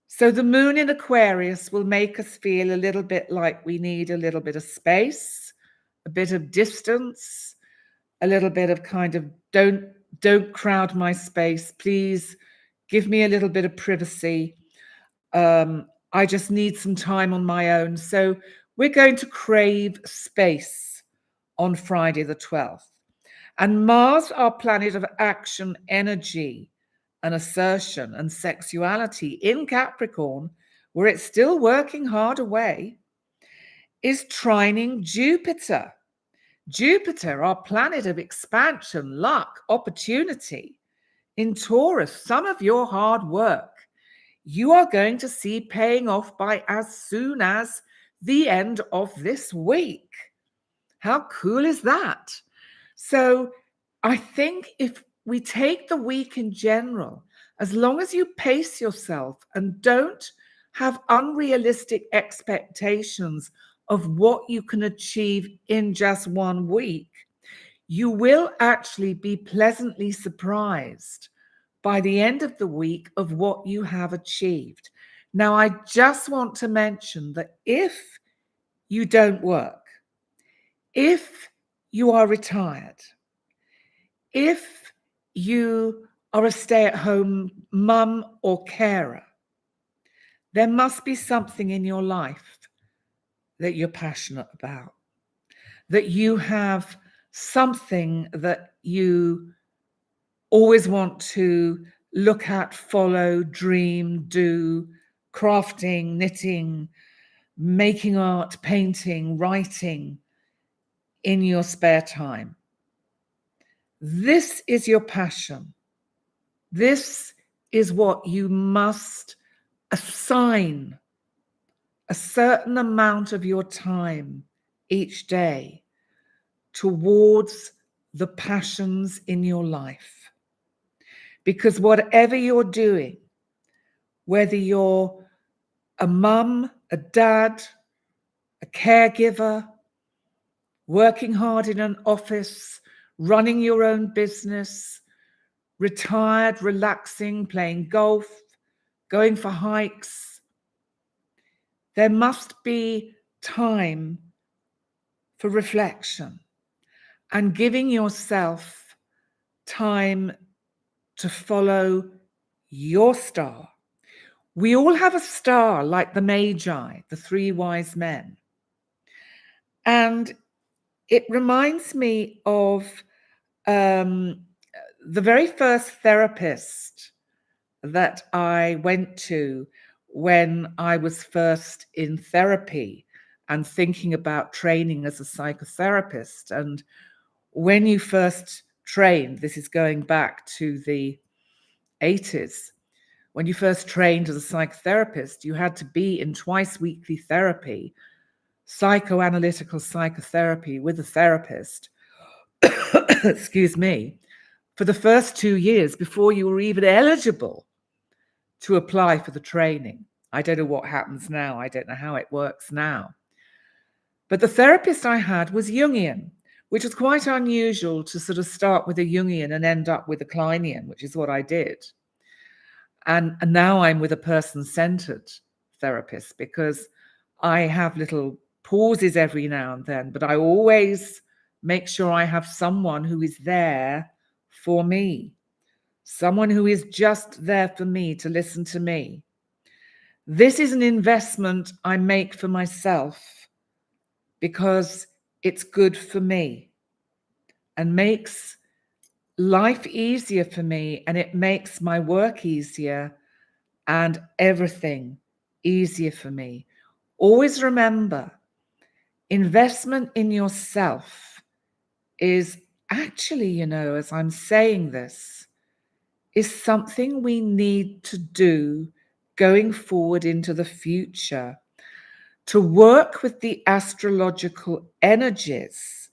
So the moon in Aquarius will make us feel a little bit like we need a little bit of space, a bit of distance, a little bit of kind of don't crowd my space. Please give me a little bit of privacy. I just need some time on my own. So we're going to crave space on Friday the 12th. And Mars, our planet of action, energy, and assertion and sexuality in Capricorn, where it's still working hard away, is trining Jupiter. Jupiter, our planet of expansion, luck, opportunity. In Taurus, some of your hard work you are going to see paying off by as soon as the end of this week. How cool is that? So I think if we take the week in general, as long as you pace yourself and don't have unrealistic expectations of what you can achieve in just 1 week, you will actually be pleasantly surprised by the end of the week of what you have achieved. Now, I just want to mention that if you don't work, if you are retired, if you are a stay-at-home mum or carer, there must be something in your life that you're passionate about, that you have something that you always want to look at, follow, dream, do, crafting, knitting, making art, painting, writing in your spare time. This is your passion. This is what you must assign a certain amount of your time each day towards the passions in your life. Because whatever you're doing, whether you're a mum, a dad, a caregiver, working hard in an office, running your own business, retired, relaxing, playing golf, going for hikes, there must be time for reflection and giving yourself time to follow your star. We all have a star like the Magi, the three wise men. And it reminds me of the very first therapist that I went to when I was first in therapy and thinking about training as a psychotherapist. And when you first trained, this is going back to the 80s, when you first trained as a psychotherapist, you had to be in twice weekly therapy, psychoanalytical psychotherapy with a therapist, excuse me, for the first 2 years before you were even eligible to apply for the training. I don't know what happens now. I don't know how it works now. But the therapist I had was Jungian, which was quite unusual to sort of start with a Jungian and end up with a Kleinian, which is what I did. And now I'm with a person-centered therapist because I have little pauses every now and then, but I always make sure I have someone who is there for me, someone who is just there for me to listen to me. This is an investment I make for myself because it's good for me and makes life easier for me, and it makes my work easier and everything easier for me. Always remember, investment in yourself is actually, as I'm saying this, is something we need to do going forward into the future to work with the astrological energies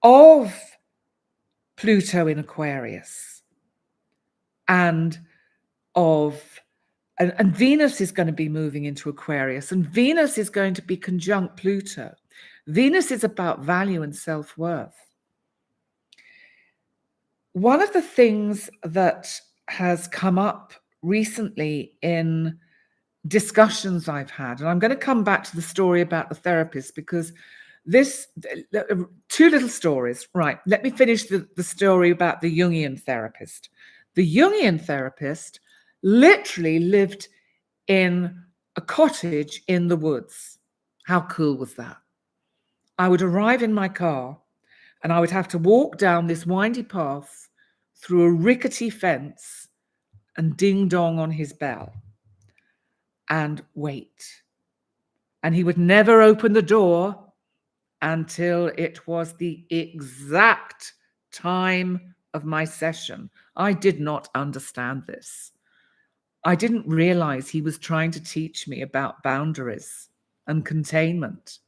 of Pluto in Aquarius and Venus is going to be moving into Aquarius, and Venus is going to be conjunct Pluto. Venus is about value and self-worth. One of the things that has come up recently in discussions I've had, and I'm going to come back to the story about the therapist because two little stories. Right, let me finish the story about the Jungian therapist. The Jungian therapist literally lived in a cottage in the woods. How cool was that? I would arrive in my car and I would have to walk down this windy path through a rickety fence and ding dong on his bell and wait. And he would never open the door until it was the exact time of my session. I did not understand this. I didn't realize he was trying to teach me about boundaries and containment.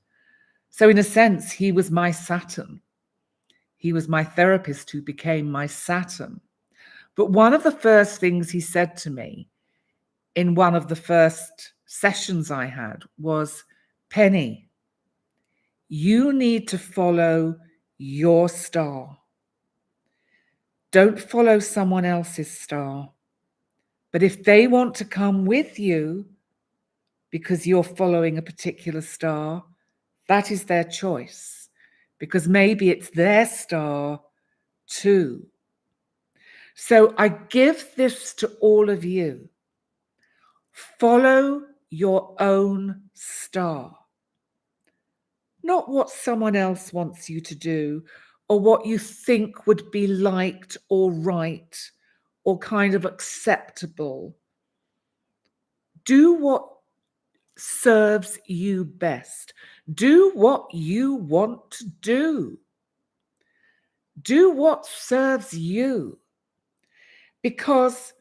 So in a sense, he was my Saturn. He was my therapist who became my Saturn. But one of the first things he said to me in one of the first sessions I had was, Penny, you need to follow your star. Don't follow someone else's star. But if they want to come with you because you're following a particular star, that is their choice, because maybe it's their star too. So I give this to all of you. Follow your own star, not what someone else wants you to do or what you think would be liked or right or kind of acceptable. Do what serves you best. Do what you want to do. Do what serves you. Because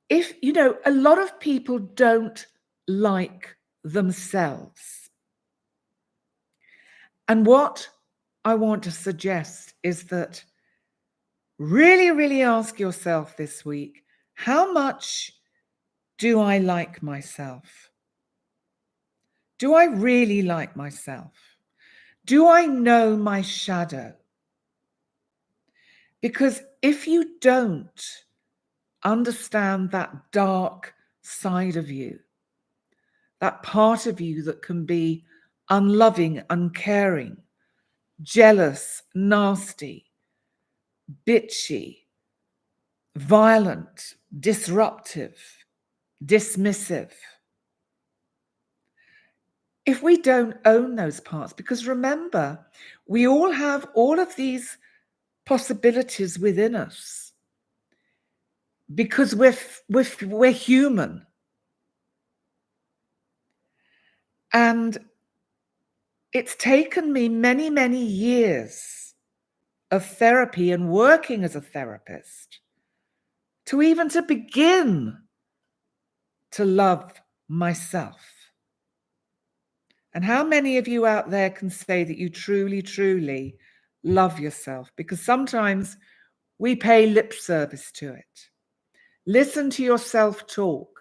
if, a lot of people don't like themselves. And what I want to suggest is that really, really ask yourself this week, how much do I like myself? Do I really like myself? Do I know my shadow? Because if you don't understand that dark side of you, that part of you that can be unloving, uncaring, jealous, nasty, bitchy, violent, disruptive, dismissive. If we don't own those parts, because remember, we all have all of these possibilities within us, because we're human. And it's taken me many, many years of therapy and working as a therapist to begin to love myself. And how many of you out there can say that you truly, truly love yourself? Because sometimes we pay lip service to it. Listen to yourself talk.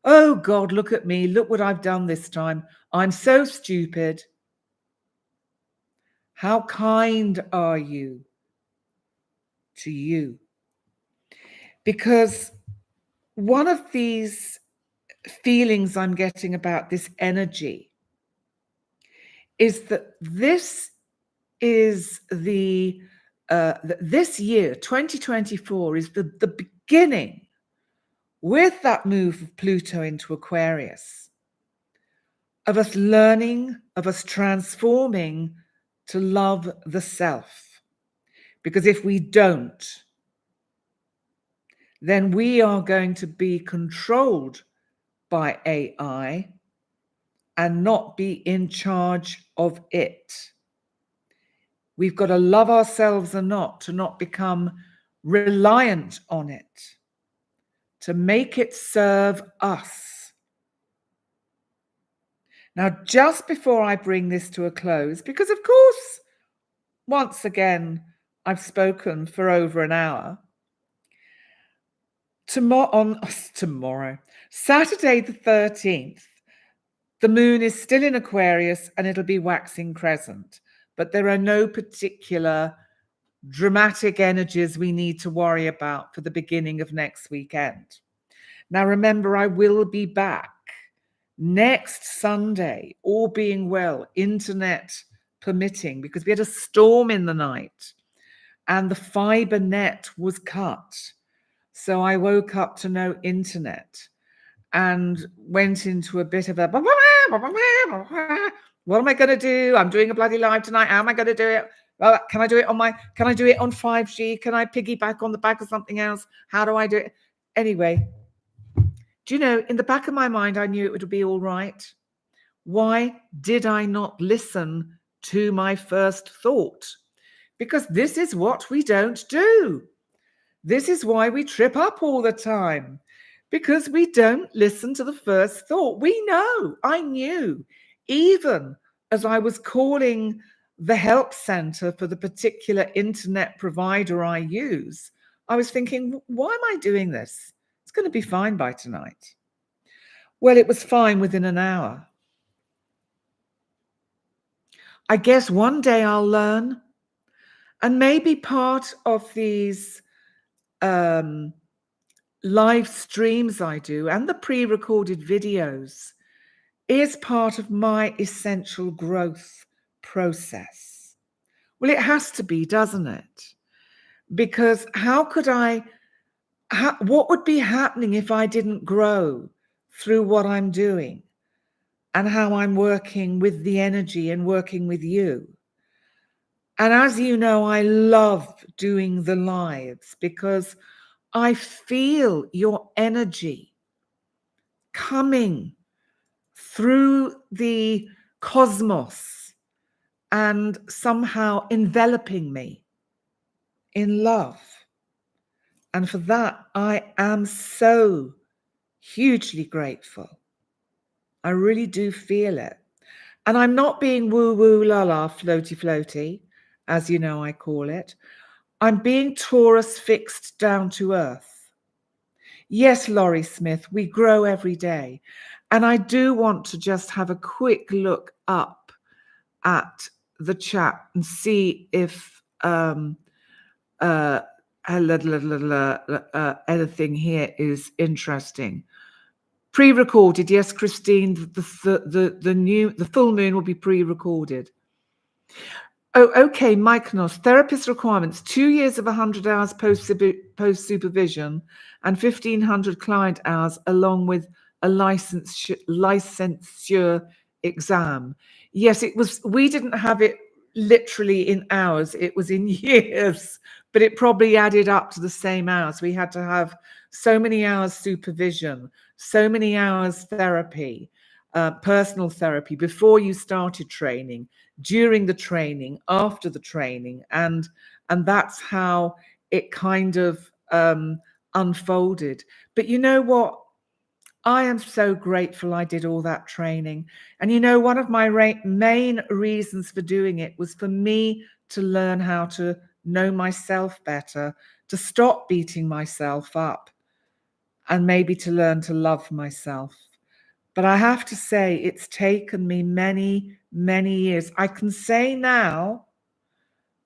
Oh God, look at me. Look what I've done this time. I'm so stupid. How kind are you to you? Because one of these feelings I'm getting about this energy is that this is this year, 2024, is the beginning, with that move of Pluto into Aquarius, of us learning, of us transforming to love the self. Because if we don't, then we are going to be controlled by AI and not be in charge of it. We've got to love ourselves or not, to not become reliant on it, to make it serve us. Now, just before I bring this to a close, because of course, once again, I've spoken for over an hour. Tomorrow, Saturday the 13th, the moon is still in Aquarius and it'll be waxing crescent. But there are no particular dramatic energies we need to worry about for the beginning of next weekend. Now, remember, I will be back next Sunday, all being well, internet permitting, because we had a storm in the night and the fiber net was cut. So I woke up to no internet and went into a bit of a, what am I going to do? I'm doing a bloody live tonight. How am I going to do it? Well, can I do it on 5G? Can I piggyback on the back of something else? How do I do it? Anyway, do you know, in the back of my mind, I knew it would be all right. Why did I not listen to my first thought? Because this is what we don't do. This is why we trip up all the time, because we don't listen to the first thought. We know, I knew, even as I was calling the help center for the particular internet provider I use, I was thinking, why am I doing this? It's going to be fine by tonight. Well, it was fine within an hour. I guess one day I'll learn. And maybe part of these live streams I do and the pre-recorded videos is part of my essential growth process. Well, it has to be, doesn't it? Because what would be happening if I didn't grow through what I'm doing and how I'm working with the energy and working with you? And as you know, I love doing the lives because I feel your energy coming through the cosmos and somehow enveloping me in love. And for that, I am so hugely grateful. I really do feel it. And I'm not being woo-woo, la-la, floaty-floaty, as you know I call it. I'm being Taurus fixed down to earth. Yes, Laurie Smith, we grow every day. And I do want to just have a quick look up at the chat and see if anything here is interesting. Pre-recorded, yes, Christine. The full moon will be pre-recorded. Oh, okay, Mykonos. Therapist requirements: 2 years of 100 hours post supervision and 1,500 client hours, along with a licensure exam. Yes, it was. We didn't have it literally in hours; it was in years. But it probably added up to the same hours. We had to have so many hours supervision, so many hours therapy, personal therapy before you started training, during the training, after the training, and that's how it kind of unfolded. But you know what? I am so grateful I did all that training. And you know, one of my main reasons for doing it was for me to learn how to know myself better, to stop beating myself up, and maybe to learn to love myself. But I have to say, it's taken me many, many years. I can say now,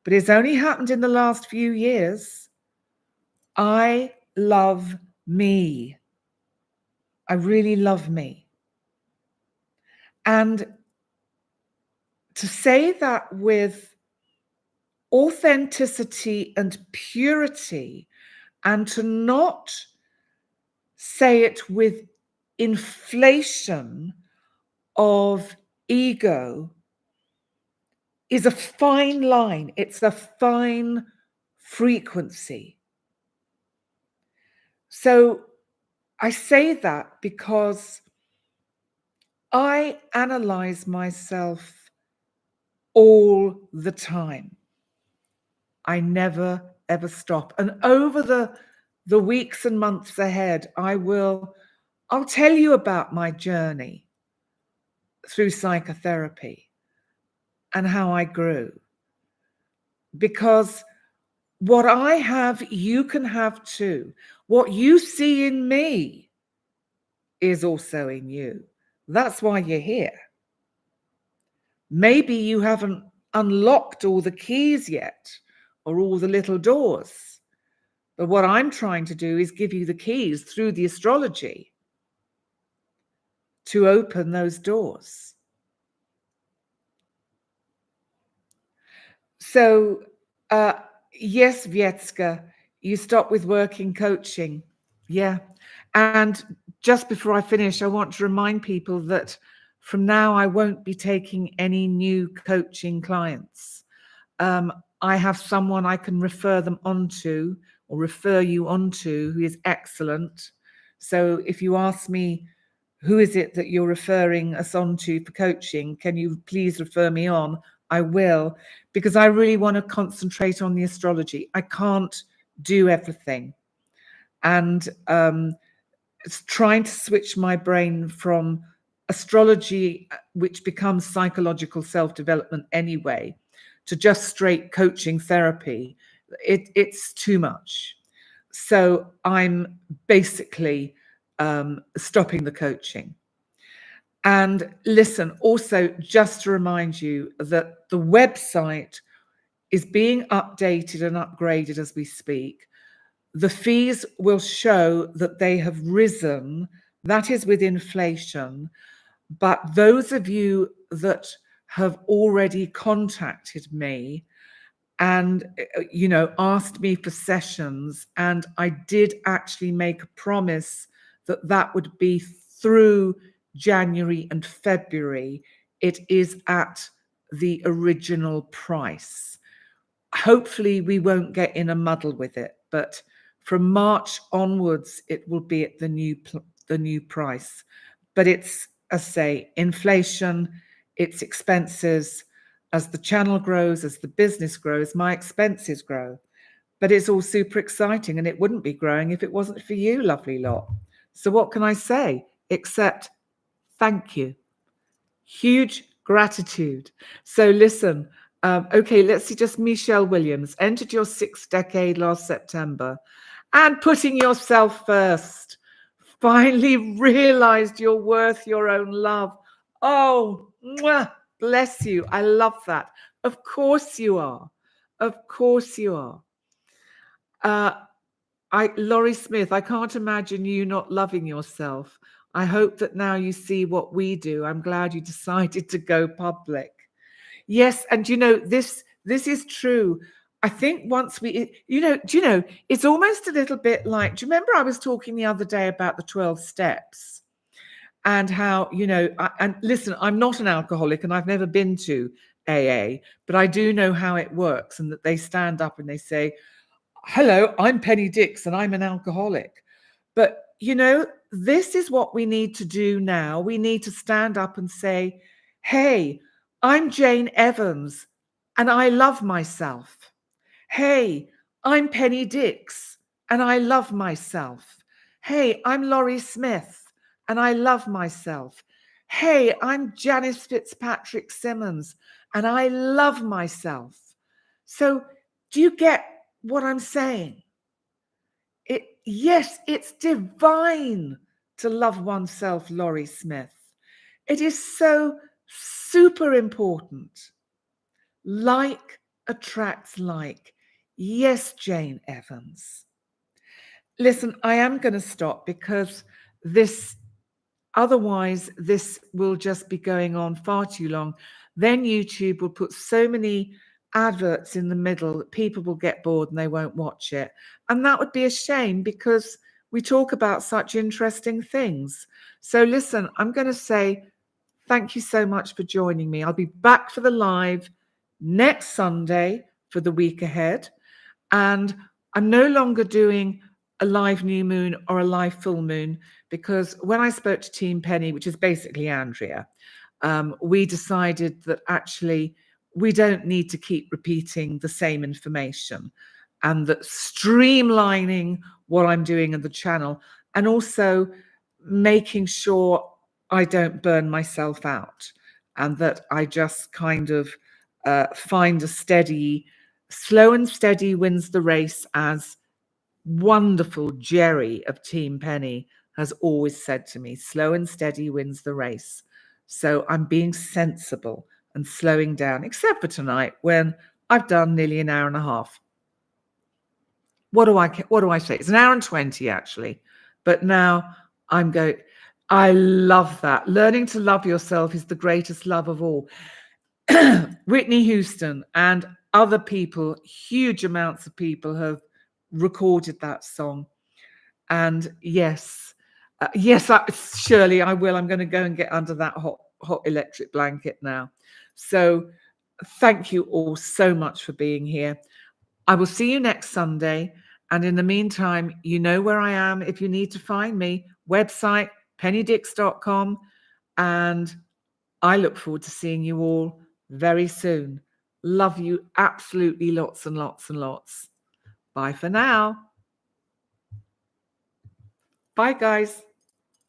but it's only happened in the last few years, I love me. I really love me. And to say that with authenticity and purity, and to not say it with inflation of ego, is a fine line. It's a fine frequency. So I say that because I analyze myself all the time. I never, ever stop. And over the weeks and months ahead, I'll tell you about my journey through psychotherapy and how I grew. Because what I have, you can have too. What you see in me is also in you. That's why you're here. Maybe you haven't unlocked all the keys yet, or all the little doors. But what I'm trying to do is give you the keys through the astrology to open those doors. So, yes, Vietska, you stop with working coaching. Yeah. And just before I finish, I want to remind people that from now I won't be taking any new coaching clients. I have someone I can refer them onto, or refer you onto, who is excellent. So if you ask me, who is it that you're referring us on to for coaching, can you please refer me on? I will, because I really want to concentrate on the astrology. I can't do everything. And it's trying to switch my brain from astrology, which becomes psychological self-development anyway, to just straight coaching therapy. It's too much. So I'm basically stopping the coaching. And listen, also just to remind you that the website is being updated and upgraded as we speak. The fees will show that they have risen. That is with inflation. But those of you that have already contacted me and, asked me for sessions, and I did actually make a promise that that would be through January and February, it is at the original price. Hopefully we won't get in a muddle with it, but from March onwards, it will be at the new price. But it's, as I say, inflation, it's expenses. As the channel grows, as the business grows, my expenses grow. But it's all super exciting, and it wouldn't be growing if it wasn't for you, lovely lot. So what can I say except thank you? Huge gratitude. So listen, okay, let's see, just Michelle Williams, entered your 6th decade last September and putting yourself first. Finally realized you're worth your own love. Oh, mwah, bless you. I love that. Of course you are. Of course you are. Laurie Smith, I can't imagine you not loving yourself. I hope that now you see what we do. I'm glad you decided to go public. Yes, and this is true. I think once it's almost a little bit like, do you remember I was talking the other day about the 12 steps and how, and listen, I'm not an alcoholic and I've never been to AA, but I do know how it works, and that they stand up and they say, hello, I'm Penny Dix and I'm an alcoholic. But, this is what we need to do now. We need to stand up and say, hey, I'm Jane Evans and I love myself. Hey, I'm Penny Dix and I love myself. Hey, I'm Laurie Smith and I love myself. Hey, I'm Janice Fitzpatrick Simmons and I love myself. So do you get what I'm saying? Yes, it's divine to love oneself, Laurie Smith. It is so super important. Like attracts like. Yes, Jane Evans. Listen, I am going to stop because otherwise this will just be going on far too long. Then YouTube will put so many adverts in the middle that people will get bored and they won't watch it. And that would be a shame because we talk about such interesting things. So listen, I'm going to say thank you so much for joining me. I'll be back for the live next Sunday for the week ahead. And I'm no longer doing a live new moon or a live full moon, because when I spoke to Team Penny, which is basically Andrea, we decided that actually we don't need to keep repeating the same information, and that streamlining what I'm doing in the channel and also making sure I don't burn myself out, and that I just kind of find a steady, slow and steady wins the race, as wonderful Jerry of Team Penny has always said to me, slow and steady wins the race. So I'm being sensible and slowing down, except for tonight when I've done nearly an hour and a half. What do I say? It's an hour and 20 actually. But now I'm going, I love that. Learning to love yourself is the greatest love of all. Whitney Houston and other people, huge amounts of people have recorded that song. And yes, Shirley, I will. I'm going to go and get under that hot electric blanket now. So thank you all so much for being here. I will see you next Sunday. And in the meantime, you know where I am if you need to find me. Website, pennydix.com. And I look forward to seeing you all very soon. Love you absolutely lots and lots and lots. Bye for now. Bye, guys.